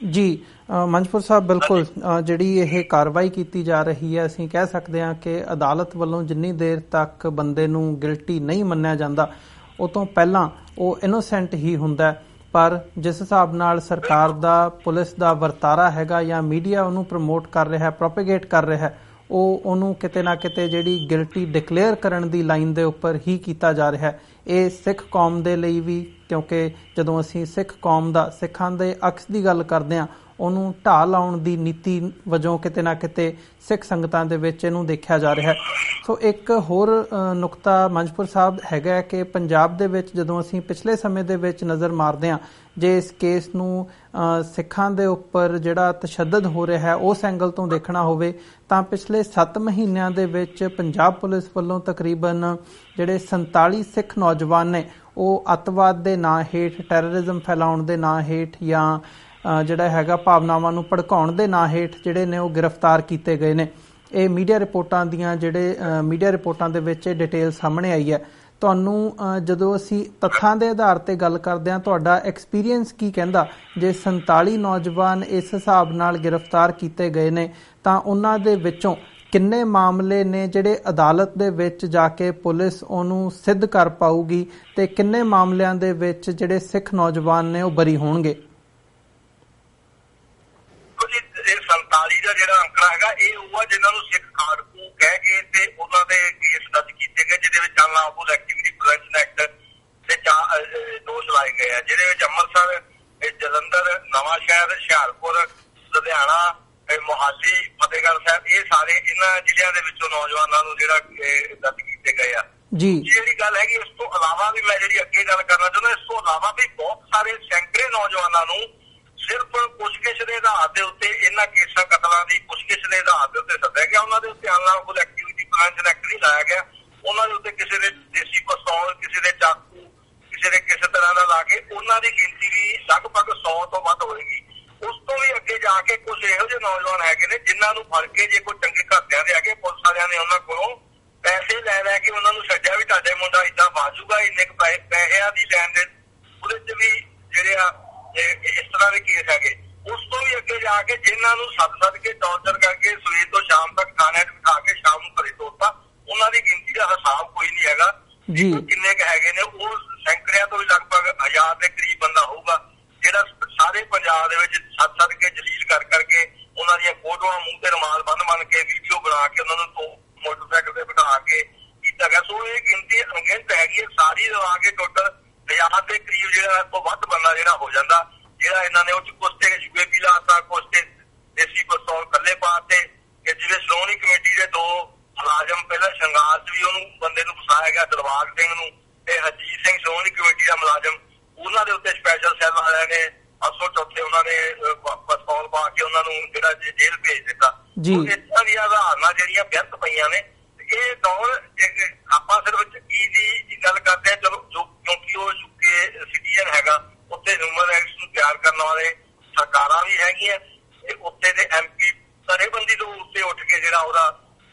ਜੀ ਮੰਜਪੁਰ ਸਾਹਿਬ, ਬਿਲਕੁਲ ਜਿਹੜੀ ਇਹ ਕਾਰਵਾਈ ਕੀਤੀ ਜਾ ਰਹੀ ਹੈ, ਅਸੀਂ ਕਹਿ ਸਕਦੇ ਹਾਂ ਕਿ ਅਦਾਲਤ ਵੱਲੋਂ ਜਿੰਨੀ ਦੇਰ ਤੱਕ ਬੰਦੇ ਨੂੰ ਗਿਲਟੀ ਨਹੀਂ ਮੰਨਿਆ ਜਾਂਦਾ ਉਹ ਤੋਂ ਪਹਿਲਾਂ ਉਹ ਇਨੋਸੈਂਟ ਹੀ ਹੁੰਦਾ। ਪਰ ਜਿਸ ਹਿਸਾਬ ਨਾਲ ਸਰਕਾਰ ਦਾ ਪੁਲਿਸ ਦਾ ਵਰਤਾਰਾ ਹੈਗਾ ਜਾਂ ਮੀਡੀਆ ਉਹਨੂੰ ਪ੍ਰਮੋਟ ਕਰ ਰਿਹਾ, ਪ੍ਰੋਪੇਗੇਟ ਕਰ ਰਿਹਾ, ਉਹ ਉਹਨੂੰ ਕਿਤੇ ਨਾ ਕਿਤੇ ਜਿਹੜੀ ਗਿਲਟੀ ਡਿਕਲੇਅਰ ਕਰਨ ਦੀ ਲਾਈਨ ਦੇ ਉੱਪਰ ਹੀ ਕੀਤਾ ਜਾ ਰਿਹਾ। ਇਹ ਸਿੱਖ ਕੌਮ ਦੇ ਲਈ ਵੀ, ਕਿਉਂਕਿ ਜਦੋਂ ਅਸੀਂ ਸਿੱਖ ਕੌਮ ਦਾ, ਸਿੱਖਾਂ ਦੇ ਅਕਸ ਦੀ ਗੱਲ ਕਰਦੇ ਹਾਂ, ਉਹਨੂੰ ਢਾਹ ਲਾਉਣ ਦੀ ਨੀਤੀ ਵਜੋਂ ਕਿਤੇ ਨਾ ਕਿਤੇ ਸਿੱਖ ਸੰਗਤਾਂ ਦੇ ਵਿੱਚ ਇਹਨੂੰ ਦੇਖਿਆ ਜਾ ਰਿਹਾ। ਸੋ ਇੱਕ ਹੋਰ ਨੁਕਤਾ ਮੰਜਪੁਰ ਸਾਹਿਬ ਹੈਗਾ ਕਿ ਪੰਜਾਬ ਦੇ ਵਿੱਚ ਜਦੋਂ ਅਸੀਂ ਪਿਛਲੇ ਸਮੇਂ ਦੇ ਵਿੱਚ ਨਜ਼ਰ ਮਾਰਦੇ ਹਾਂ, ਜੇ ਇਸ ਕੇਸ ਨੂੰ ਸਿੱਖਾਂ ਦੇ ਉੱਪਰ ਜਿਹੜਾ ਤਸ਼ੱਦਦ ਹੋ ਰਿਹਾ ਹੈ ਉਸ ਐਂਗਲ ਤੋਂ ਦੇਖਣਾ ਹੋਵੇ ਤਾਂ ਪਿਛਲੇ 7 ਮਹੀਨਿਆਂ ਦੇ ਵਿੱਚ ਪੰਜਾਬ ਪੁਲਿਸ ਵੱਲੋਂ ਤਕਰੀਬਨ ਜਿਹੜੇ 47 ਸਿੱਖ ਨੌਜਵਾਨ ਨੇ ਉਹ ਅੱਤਵਾਦ ਦੇ ਨਾਂ ਹੇਠ, ਟੈਰਰਿਜ਼ਮ ਫੈਲਾਉਣ ਦੇ ਨਾਂ ਹੇਠ ਜਾਂ ਜਿਹੜਾ ਹੈਗਾ ਭਾਵਨਾਵਾਂ ਨੂੰ ਭੜਕਾਉਣ ਦੇ ਨਾਂ ਹੇਠ ਜਿਹੜੇ ਨੇ ਉਹ ਗ੍ਰਿਫਤਾਰ ਕੀਤੇ ਗਏ ਨੇ। ਇਹ ਮੀਡੀਆ ਰਿਪੋਰਟਾਂ ਦੇ ਵਿੱਚ ਡਿਟੇਲ ਸਾਹਮਣੇ ਆਈ ਹੈ। ਤੁਹਾਨੂੰ ਜਦੋਂ ਅਸੀਂ ਤੱਥਾਂ ਦੇ ਆਧਾਰ ਤੇ ਗੱਲ ਕਰਦੇ ਹਾਂ, ਤੁਹਾਡਾ ਐਕਸਪੀਰੀਅੰਸ ਕੀ ਕਹਿੰਦਾ? ਜੇ 47 ਨੌਜਵਾਨ ਇਸ ਹਿਸਾਬ ਨਾਲ ਗ੍ਰਿਫਤਾਰ ਕੀਤੇ ਗਏ ਨੇ ਤਾਂ ਉਹਨਾਂ ਦੇ ਵਿੱਚੋਂ ਕਿੰਨੇ ਮਾਮਲੇ ਨੇ ਜਿਹੜੇ ਅਦਾਲਤ ਦੇ ਵਿੱਚ ਜਾ ਕੇ ਪੁਲਿਸ ਉਹਨੂੰ ਸਿੱਧ ਕਰ ਪਾਊਗੀ ਤੇ ਕਿੰਨੇ ਮਾਮਲਿਆਂ ਦੇ ਵਿੱਚ ਜਿਹੜੇ ਸਿੱਖ ਨੌਜਵਾਨ ਨੇ ਉਹ ਬਰੀ ਹੋਣਗੇ? ਇਹ 47 ਦਾ ਜਿਹੜਾ ਅੰਕੜਾ ਹੈਗਾ ਇਹ ਉਹ ਆ ਜਿਨ੍ਹਾਂ ਨੂੰ ਸਿੱਖ ਖਾੜਕੂ ਕਹਿ ਕੇ ਤੇ ਉਹਨਾਂ ਦੇ ਕੇਸ ਦਰਜ ਕੀਤੇ ਗਏ, ਜਿਹਦੇ ਵਿੱਚ ਅਨਲੌਫੁਲ ਐਕਟੀਵਿਟੀ ਪ੍ਰੀਵੈਂਸ਼ਨ ਐਕਟ ਤੇ ਦੋਸ਼ ਲਾਏ ਗਏ ਆ, ਜਿਹਦੇ ਵਿੱਚ ਅੰਮ੍ਰਿਤਸਰ, ਜਲੰਧਰ, ਨਵਾਂ ਸ਼ਹਿਰ, ਹੁਸ਼ਿਆਰਪੁਰ, ਲੁਧਿਆਣਾ, ਮੋਹਾਲੀ, ਫਤਿਹਗੜ੍ਹ ਸਾਹਿਬ, ਇਹ ਸਾਰੇ ਇਹਨਾਂ ਜ਼ਿਲ੍ਹਿਆਂ ਦੇ ਵਿੱਚੋਂ ਨੌਜਵਾਨਾਂ ਨੂੰ ਜਿਹੜਾ ਦਰਜ ਕੀਤੇ ਗਏ ਆ। ਜੀ ਜਿਹੜੀ ਗੱਲ ਹੈਗੀ ਇਸ ਤੋਂ ਇਲਾਵਾ ਵੀ ਮੈਂ ਜਿਹੜੀ ਅੱਗੇ ਗੱਲ ਕਰਨਾ ਚਾਹੁੰਦਾ, ਇਸ ਤੋਂ ਇਲਾਵਾ ਵੀ ਬਹੁਤ ਸਾਰੇ ਸੈਂਕੜੇ ਨੌਜਵਾਨਾਂ ਨੂੰ ਸਿਰਫ ਪੁੱਛਗਿੱਛ ਦੇ ਆਧਾਰ ਦੇ ਉੱਤੇ ਇਹਨਾਂ ਕੇਸਾਂ ਕਤਲਾਂ ਦੀ ਪੁੱਛਗਿੱਛ ਦੇ ਆਧਾਰ ਦੇ ਉੱਤੇ ਸੱਦਿਆ ਗਿਆ। ਉਹਨਾਂ ਦੇ ਉੱਤੇ ਅਨਲੌਫੁਲ ਐਕਟੀਵਿਟੀ ਪ੍ਰੀਵੈਂਸ਼ਨ ਐਕਟ ਨਹੀਂ ਲਾਇਆ ਗਿਆ। ਉਹਨਾਂ ਦੇ ਉੱਤੇ ਕਿਸੇ ਦੇ ਦੇਸੀ ਪਿਸਤੌਲ, ਕਿਸੇ ਦੇ ਚਾਕੂ, ਕਿਸੇ ਦੇ ਕਿਸੇ ਤਰ੍ਹਾਂ ਦਾ ਲਾ ਕੇ ਉਹਨਾਂ ਦੀ ਗਿਣਤੀ ਵੀ ਲਗਭਗ 100 ਤੋਂ ਵੱਧ ਹੋਏਗੀ। ਉਸ ਤੋਂ ਵੀ ਅੱਗੇ ਜਾ ਕੇ ਕੁਝ ਇਹੋ ਜਿਹੇ ਨੌਜਵਾਨ ਹੈਗੇ ਨੇ ਜਿਨ੍ਹਾਂ ਨੂੰ ਫੜ ਕੇ ਜੇ ਕੋਈ ਚੰਗੇ ਘਰਦਿਆਂ ਦੇ ਹੈਗੇ, ਪੁਲਿਸ ਵਾਲਿਆਂ ਨੇ ਉਹਨਾਂ ਕੋਲੋਂ ਪੈਸੇ ਲੈ ਕੇ ਉਹਨਾਂ ਨੂੰ ਛੱਡਿਆ ਵੀ ਤੁਹਾਡੇ ਮੁੰਡਾ ਏਦਾਂ ਬਾਜੂਗਾ, ਇੰਨੇ ਕੁ ਪੈਸਿਆਂ ਦੀ ਲੈਣ ਦੇ ਉਹਦੇ 'ਚ ਵੀ ਜਿਹੜੇ ਆ ਇਸ ਤਰ੍ਹਾਂ ਦੇ ਕੇਸ ਹੈਗੇ। ਉਸ ਤੋਂ ਵੀ ਅੱਗੇ ਜਾ ਕੇ ਜਿਨ੍ਹਾਂ ਨੂੰ ਸੱਦ ਕੇ ਟੌਰਚਰ ਕਰਕੇ ਸਵੇਰ ਤੋਂ ਸ਼ਾਮ ਤੱਕ ਥਾਣੇ 'ਚ ਬਿਠਾ ਕੇ ਸ਼ਾਮ ਨੂੰ ਘਰੇ ਤੋਰਤਾ, ਉਹਨਾਂ ਦੀ ਗਿਣਤੀ ਦਾ ਹਿਸਾਬ ਕੋਈ ਨਹੀਂ ਹੈਗਾ। ਕਿੰਨੇ ਕੁ ਹੈਗੇ ਨੇ ਉਹ ਸੈਂਕੜਿਆਂ ਤੋਂ ਵੀ ਲਗਭਗ 1000 ਦੇ ਕਰੀਬ ਬੰਦਾ ਹੋਊਗਾ ਜਿਹੜਾ ਸਾਰੇ ਪੰਜਾਬ ਦੇ ਵਿੱਚ ਸੱਦ ਕੇ ਜਲੀਲ ਕਰ ਕਰਕੇ ਉਹਨਾਂ ਦੀਆਂ ਫੋਟੋਆਂ ਮੂੰਹ ਤੇ ਰੁਮਾਲ ਬੰਨ ਕੇ ਵੀਡੀਓ ਬਣਾ ਕੇ ਉਹਨਾਂ ਨੂੰ ਮੋਟਰਸਾਈਕਲ ਤੇ ਬਿਠਾ ਕੇ ਕੀਤਾ ਗਿਆ। ਸੋ ਇਹ ਗਿਣਤੀ ਅਣਗਿਣਤ ਹੈਗੀ ਹੈ, ਸਾਰੀ ਲਵਾ ਕੇ ਟੋਟਲ 1000 ਦੇ ਕਰੀਬ ਜਿਹੜਾ ਤੋਂ ਵੱਧ ਬੰਦਾ ਜਿਹੜਾ ਹੋ ਜਾਂਦਾ, ਜਿਹੜਾ ਇਹਨਾਂ ਨੇ ਉਹ ਚ ਕੁਛ ਤੇ UAP ਲਾਤਾ, ਕੁਛ ਤੇ ਦੇਸੀ ਪਿਸਤੌਲ ਕੱਲੇ ਪਾਤੇ। ਜਿਵੇਂ ਸ਼੍ਰੋਮਣੀ ਕਮੇਟੀ ਦੇ 2 ਮੁਲਾਜ਼ਮ ਪਹਿਲਾਂ ਸ਼ੰਗਾਰ ਚ ਵੀ ਉਹਨੂੰ ਬੰਦੇ ਨੂੰ ਫਸਾਇਆ ਗਿਆ, ਦਿਲਬਾਗ ਸਿੰਘ ਨੂੰ ਤੇ ਹਰਜੀਤ ਸਿੰਘ ਸ਼੍ਰੋਮਣੀ ਕਮੇਟੀ ਦਾ ਮੁਲਾਜ਼ਮ, ਉਹਨਾਂ ਦੇ ਉੱਤੇ ਸਪੈਸ਼ਲ ਸੈੱਲ ਵਾਲਿਆਂ ਨੇ 804 ਉਹਨਾਂ ਨੇ ਪਿਸਤੌਲ ਪਾ ਕੇ ਉਹਨਾਂ ਨੂੰ ਜਿਹੜਾ ਜੇਲ੍ਹ ਭੇਜ ਦਿੱਤਾ। ਇਸ ਤਰ੍ਹਾਂ ਦੀਆਂ ਉਦਾਹਰਨਾਂ ਜਿਹੜੀਆਂ ਵਿਅਰਥ ਪਈਆਂ ਨੇ। ਇਹ ਦੌਰ ਆਪਾਂ ਸਿਰਫ ਚੱਕੀ ਦੀ ਗੱਲ ਕਰਦੇ ਹਾਂ, ਚਲੋ ਕਿਉਂਕਿ ਉਹ UK ਸਿਟੀਜ਼ਨ ਹੈਗਾ, ਉੱਥੇ ਹਿਊਮਨ ਰਾਈਟਸ ਨੂੰ ਪਿਆਰ ਕਰਨ ਵਾਲੇ ਸਰਕਾਰਾਂ ਵੀ ਹੈਗੀਆਂ ਤੇ ਉੱਥੇ ਦੇ MP ਸਰੇਬੰਦੀ ਤੋਂ ਉੱਤੇ ਉੱਠ ਕੇ ਜਿਹੜਾ ਉਹਦਾ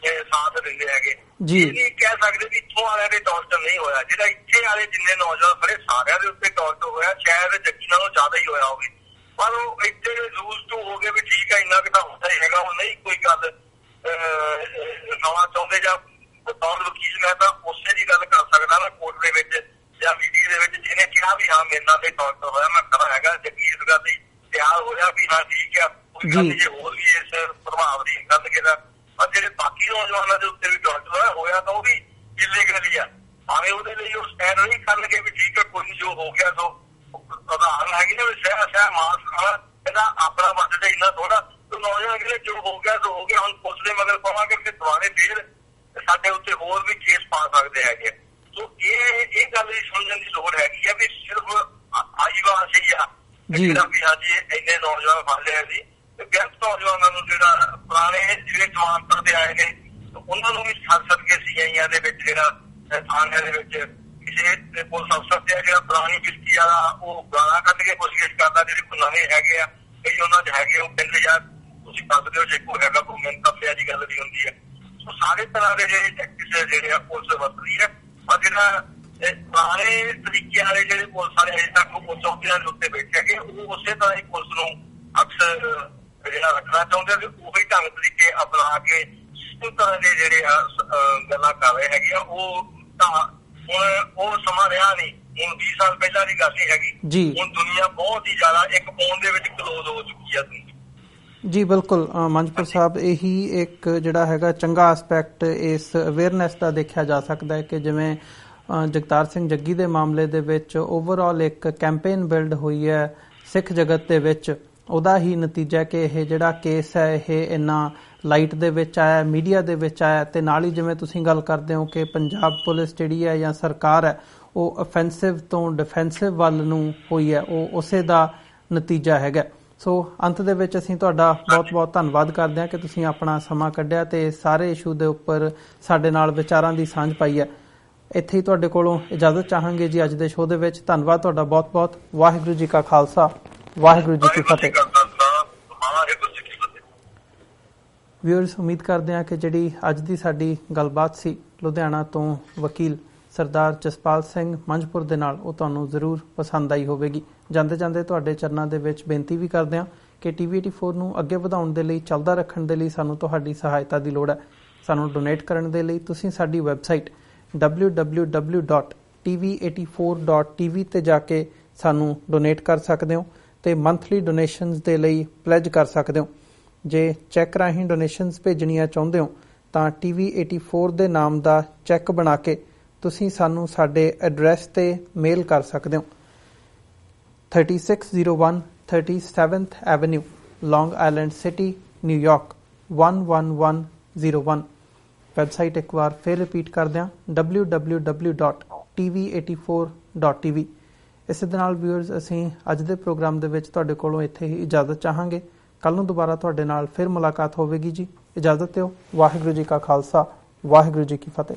ਸਾਥ ਦਿੰਦੇ ਹੈਗੇ। ਇਹ ਨਹੀਂ ਕਹਿ ਸਕਦੇ ਵੀ ਇੱਥੋਂ ਵਾਲਿਆਂ ਦੇ ਟੌਰਚਰ ਨਹੀਂ ਹੋਇਆ, ਜਿਹੜਾ ਇੱਥੇ ਵਾਲੇ ਜਿੰਨੇ ਨੌਜਵਾਨ ਖੜੇ ਸਾਰਿਆਂ ਦੇ ਉੱਤੇ ਟੌਰਚਰ ਹੋਇਆ, ਸ਼ਾਇਦ ਜੱਗੀ ਨਾਲੋਂ ਜ਼ਿਆਦਾ ਹੀ ਹੋਇਆ ਹੋਵੇ। ਪਰ ਉਹ ਇੱਥੇ ਰੂਲਸ ਟੂ ਹੋ ਗਏ ਵੀ ਠੀਕ ਹੈ ਇੰਨਾ ਕੁ ਤਾਂ ਹੁੰਦਾ ਹੀ ਹੈਗਾ, ਉਹ ਨਹੀਂ ਕੋਈ ਗੱਲ ਨਵਾਂ ਚਾਹੁੰਦੇ ਜਾਂ ਬਤੌਰ ਵਕੀਲ ਮੈਂ ਤਾਂ ਉਸੇ ਦੀ ਗੱਲ ਕਰ ਸਕਦਾ ਨਾ ਕੋਰਟ ਦੇ ਵਿੱਚ ਜਾਂ ਵੀਡੀਓ ਦੇ ਵਿੱਚ, ਜਿਹਨੇ ਕਿਹਾ ਵੀ ਹਾਂ ਮੇਰੇ ਨਾਲ ਤੇ ਟੌਰਚਰ ਹੋਇਆ, ਮੈਂ ਖੜਾ ਹੈਗਾ ਜੱਗੀ ਇਸ ਗੱਲ ਲਈ ਤਿਆਰ ਹੋਇਆ ਵੀ ਹਾਂ ਠੀਕ ਆ, ਕੋਈ ਗੱਲ ਜੇ ਹੋਰ ਵੀ ਇਸ ਪ੍ਰਭਾਵ ਦੀ ਗੱਲ ਕਿਹਦਾ। ਪਰ ਜਿਹੜੇ ਬਾਕੀ ਨੌਜਵਾਨਾਂ ਦੇ ਉੱਤੇ ਵੀ ਟੌਰਚਰ ਹੋਇਆ ਤਾਂ ਉਹ ਵੀ ਇਲੀਗਲੀ ਆ, ਭਾਵੇਂ ਉਹਦੇ ਲਈ ਉਹ ਸਟੈਂਡ ਨਹੀਂ ਕਰਨਗੇ ਵੀ ਠੀਕ ਹੈ ਕੋਈ ਜੋ ਹੋ ਗਿਆ ਸੋ ਉਦਾਹਰਨ ਹੈਗੀ ਨਾ ਵੀ ਸ਼ਹਿਰ ਮਾਸ ਇਹਦਾ ਆਪਣਾ ਵੱਜਦਾ ਇੰਨਾ ਥੋੜਾ, ਨੌਜਵਾਨ ਕਹਿੰਦੇ ਜੋ ਹੋ ਗਿਆ ਸੋ ਹੋ ਗਿਆ, ਹੁਣ ਪੁਲਿਸ ਦੇ ਮਗਰ ਪਾਵਾਂਗੇ ਫਿਰ ਦੁਬਾਰੇ ਫੇਰ ਸਾਡੇ ਉੱਤੇ ਹੋਰ ਵੀ ਕੇਸ ਪਾ ਸਕਦੇ ਹੈਗੇ। ਸੋ ਇਹ ਗੱਲ ਦੀ ਸਮਝਣ ਦੀ ਲੋੜ ਹੈਗੀ ਆ ਵੀ ਸਿਰਫ ਆਈਵਾਸ ਹੀ ਆ ਜਿਹੜਾ ਵੀ ਹਾਂਜੀ ਇੰਨੇ ਨੌਜਵਾਨ ਫੜ ਲਿਆ ਸੀ ਤੇ ਗੈਂਤ ਨੌਜਵਾਨਾਂ ਨੂੰ ਜਿਹੜਾ ਪੁਰਾਣੇ ਜਿਹੜੇ ਜਮਾਨਤਾਂ ਤੇ ਆਏ ਨੇ ਉਹਨਾਂ ਨੂੰ ਵੀ ਸੱਦ ਕੇ CIਆਂ ਦੇ ਵਿੱਚ ਜਿਹੜਾ ਥਾਣਿਆਂ ਦੇ ਵਿੱਚ ਕਿਸੇ ਪੁਲਿਸ ਅਫਸਰ ਤੇ ਜਿਹੜਾ ਪੁਰਾਣੀ ਫਿਰਕੀ ਵਾਲਾ ਉਹ ਗਾਲਾਂ ਕੱਢ ਕੇ ਪੁੱਛਗਿੱਛ ਕਰਦਾ, ਜਿਹੜੇ ਕੋਈ ਨਵੇਂ ਹੈਗੇ ਆ ਕਈ ਉਹਨਾਂ ਚ ਹੈਗੇ ਉਹ ਕਹਿੰਦੇ ਯਾਰ ਤੁਸੀਂ ਦੱਸਦੇ ਹੋ ਜੇ ਕੋਈ ਹੈਗਾ ਕੋਈ ਮੈਨੂੰ ਤਾਂ ਪਿਆ ਦੀ ਗੱਲ ਵੀ ਹੁੰਦੀ ਹੈ। ਸੋ ਸਾਰੇ ਤਰ੍ਹਾਂ ਦੇ ਜਿਹੜੇ ਟੈਕਟਿਕਸ ਜਿਹੜੇ ਆ ਪੁਲਿਸ ਵਰਤਦੀ ਹੈ, ਪਰ ਜਿਹੜਾ ਪੁਰਾਣੇ ਤਰੀਕੇ ਵਾਲੇ ਜਿਹੜੇ ਪੁਲਿਸ ਵਾਲੇ ਅਜੇ ਤੱਕ ਉਹ ਚੌਕੀਆਂ ਦੇ ਉੱਤੇ ਬੈਠੇ ਹੈਗੇ ਉਹ ਉਸੇ ਤਰ੍ਹਾਂ ਹੀ ਪੁਲਿਸ ਨੂੰ ਅਕਸਰ ਜਿਹੜਾ ਰੱਖਣਾ ਚਾਹੁੰਦੇ ਤੇ ਉਹੀ ਢੰਗ ਤਰੀਕੇ ਅਪਣਾ ਕੇ ਇਸ ਤਰ੍ਹਾਂ ਦੇ ਜਿਹੜੇ ਗੱਲਾਂ ਕਰ ਰਹੇ ਹੈਗੇ ਆ। ਉਹ ਤਾਂ ਹੁਣ ਉਹ ਸਮਾਂ ਰਿਹਾ ਨਹੀਂ, ਹੁਣ 20 ਸਾਲ ਪਹਿਲਾਂ ਦੀ ਗੱਲ ਨਹੀਂ ਹੈਗੀ, ਹੁਣ ਦੁਨੀਆ ਬਹੁਤ ਹੀ ਜ਼ਿਆਦਾ ਇੱਕ ਫੋਨ ਦੇ ਵਿੱਚ ਕਲੋਜ਼ ਹੋ ਚੁੱਕੀ ਆ। ਜੀ ਬਿਲਕੁਲ ਮੰਜਪੁਰ ਸਾਹਿਬ, ਇਹੀ ਇੱਕ ਜਿਹੜਾ ਹੈਗਾ ਚੰਗਾ ਐਸਪੈਕਟ ਇਸ ਅਵੇਅਰਨੈਸ ਦਾ ਦੇਖਿਆ ਜਾ ਸਕਦਾ ਹੈ ਕਿ ਜਿਵੇਂ ਜਗਤਾਰ ਸਿੰਘ ਜੱਗੀ ਦੇ ਮਾਮਲੇ ਦੇ ਵਿੱਚ ਓਵਰਆਲ ਇੱਕ ਕੈਂਪੇਨ ਬਿਲਡ ਹੋਈ ਹੈ ਸਿੱਖ ਜਗਤ ਦੇ ਵਿੱਚ, ਉਹਦਾ ਹੀ ਨਤੀਜਾ ਕਿ ਇਹ ਜਿਹੜਾ ਕੇਸ ਹੈ ਇਹ ਇੰਨਾ ਲਾਈਟ ਦੇ ਵਿੱਚ ਆਇਆ, ਮੀਡੀਆ ਦੇ ਵਿੱਚ ਆਇਆ, ਤੇ ਨਾਲ ਹੀ ਜਿਵੇਂ ਤੁਸੀਂ ਗੱਲ ਕਰਦੇ ਹੋ ਕਿ ਪੰਜਾਬ ਪੁਲਿਸ ਜਿਹੜੀ ਹੈ ਜਾਂ ਸਰਕਾਰ ਹੈ ਉਹ ਅਫੈਂਸਿਵ ਤੋਂ ਡਿਫੈਂਸਿਵ ਵੱਲ ਨੂੰ ਹੋਈ ਹੈ, ਉਹ ਉਸੇ ਦਾ ਨਤੀਜਾ ਹੈਗਾ। ਸੋ ਅੰਤ ਦੇ ਵਿੱਚ ਅਸੀਂ ਤੁਹਾਡਾ ਬਹੁਤ-ਬਹੁਤ ਧੰਨਵਾਦ ਕਰਦੇ ਹਾਂ ਕਿ ਤੁਸੀਂ ਆਪਣਾ ਸਮਾਂ ਕੱਢਿਆ ਤੇ ਸਾਰੇ ਇਸ਼ੂ ਦੇ ਉੱਪਰ ਸਾਡੇ ਨਾਲ ਵਿਚਾਰਾਂ ਦੀ ਸਾਂਝ ਪਾਈ ਹੈ। ਇੱਥੇ ਹੀ ਤੁਹਾਡੇ ਕੋਲੋਂ ਇਜਾਜ਼ਤ ਚਾਹਾਂਗੇ ਜੀ ਅੱਜ ਦੇ ਸ਼ੋਅ ਦੇ ਵਿੱਚ। ਧੰਨਵਾਦ ਤੁਹਾਡਾ ਬਹੁਤ-ਬਹੁਤ। ਵਾਹਿਗੁਰੂ ਜੀ ਕਾ ਖਾਲਸਾ, ਵਾਹਿਗੁਰੂ ਜੀ ਕੀ ਫਤਿਹ। ਵਿਊਅਰਸ, ਉਮੀਦ ਕਰਦੇ ਹਾਂ ਕਿ ਜਿਹੜੀ ਅੱਜ ਦੀ ਸਾਡੀ ਗੱਲਬਾਤ ਸੀ ਲੁਧਿਆਣਾ ਤੋਂ ਵਕੀਲ ਸਰਦਾਰ ਜਸਪਾਲ ਸਿੰਘ ਮੰਝਪੁਰ ਦੇ ਨਾਲ, ਉਹ ਤੁਹਾਨੂੰ ਜ਼ਰੂਰ ਪਸੰਦ ਆਈ ਹੋਵੇਗੀ। ਜਾਂਦੇ ਜਾਂਦੇ ਤੁਹਾਡੇ ਚਰਨਾਂ ਦੇ ਵਿੱਚ ਬੇਨਤੀ ਵੀ ਕਰਦੇ ਹਾਂ ਕਿ TV84 ਨੂੰ ਅੱਗੇ ਵਧਾਉਣ ਦੇ ਲਈ, ਚੱਲਦਾ ਰੱਖਣ ਦੇ ਲਈ ਸਾਨੂੰ ਤੁਹਾਡੀ ਸਹਾਇਤਾ ਦੀ ਲੋੜ ਹੈ। ਸਾਨੂੰ ਡੋਨੇਟ ਕਰਨ ਦੇ ਲਈ ਤੁਸੀਂ ਸਾਡੀ ਵੈਬਸਾਈਟ www.tv84.tv ਤੇ ਜਾ ਕੇ ਸਾਨੂੰ ਡੋਨੇਟ ਕਰ ਸਕਦੇ ਹੋ ਤੇ ਮੰਥਲੀ ਡੋਨੇਸ਼ਨਸ ਦੇ ਲਈ ਪਲੈਜ ਕਰ ਸਕਦੇ ਹੋ। ਜੇ ਚੈੱਕ ਰਾਹੀਂ ਡੋਨੇਸ਼ਨਸ ਭੇਜਣੀਆਂ ਚਾਹੁੰਦੇ ਹੋ ਤਾਂ TV84 ਦੇ ਨਾਮ ਦਾ ਚੈੱਕ ਬਣਾ ਕੇ ਤੁਸੀਂ ਸਾਨੂੰ ਸਾਡੇ ਐਡਰੈਸ ਤੇ ਮੇਲ ਕਰ ਸਕਦੇ ਹੋ। 3601 37th Avenue, Long Island City, New York 11101। Website ਇੱਕ ਵਾਰ ਫਿਰ ਰਿਪੀਟ ਕਰਦੇ ਹਾਂ www.tv84.tv। ਇਸੇ ਦੇ ਨਾਲ ਵਿਊਅਰਸ, ਅਸੀਂ ਅੱਜ ਦੇ ਪ੍ਰੋਗਰਾਮ ਦੇ ਵਿੱਚ ਤੁਹਾਡੇ ਕੋਲੋਂ ਇੱਥੇ ਹੀ ਇਜਾਜ਼ਤ ਚਾਹਾਂਗੇ। ਕੱਲ੍ਹ ਨੂੰ ਦੁਬਾਰਾ ਤੁਹਾਡੇ ਨਾਲ ਫਿਰ ਮੁਲਾਕਾਤ ਹੋਵੇਗੀ ਜੀ। ਇਜਾਜ਼ਤ ਦਿਓ। ਵਾਹਿਗੁਰੂ ਜੀ ਕਾ ਖਾਲਸਾ, ਵਾਹਿਗੁਰੂ ਜੀ ਕੀ ਫਤਿਹ।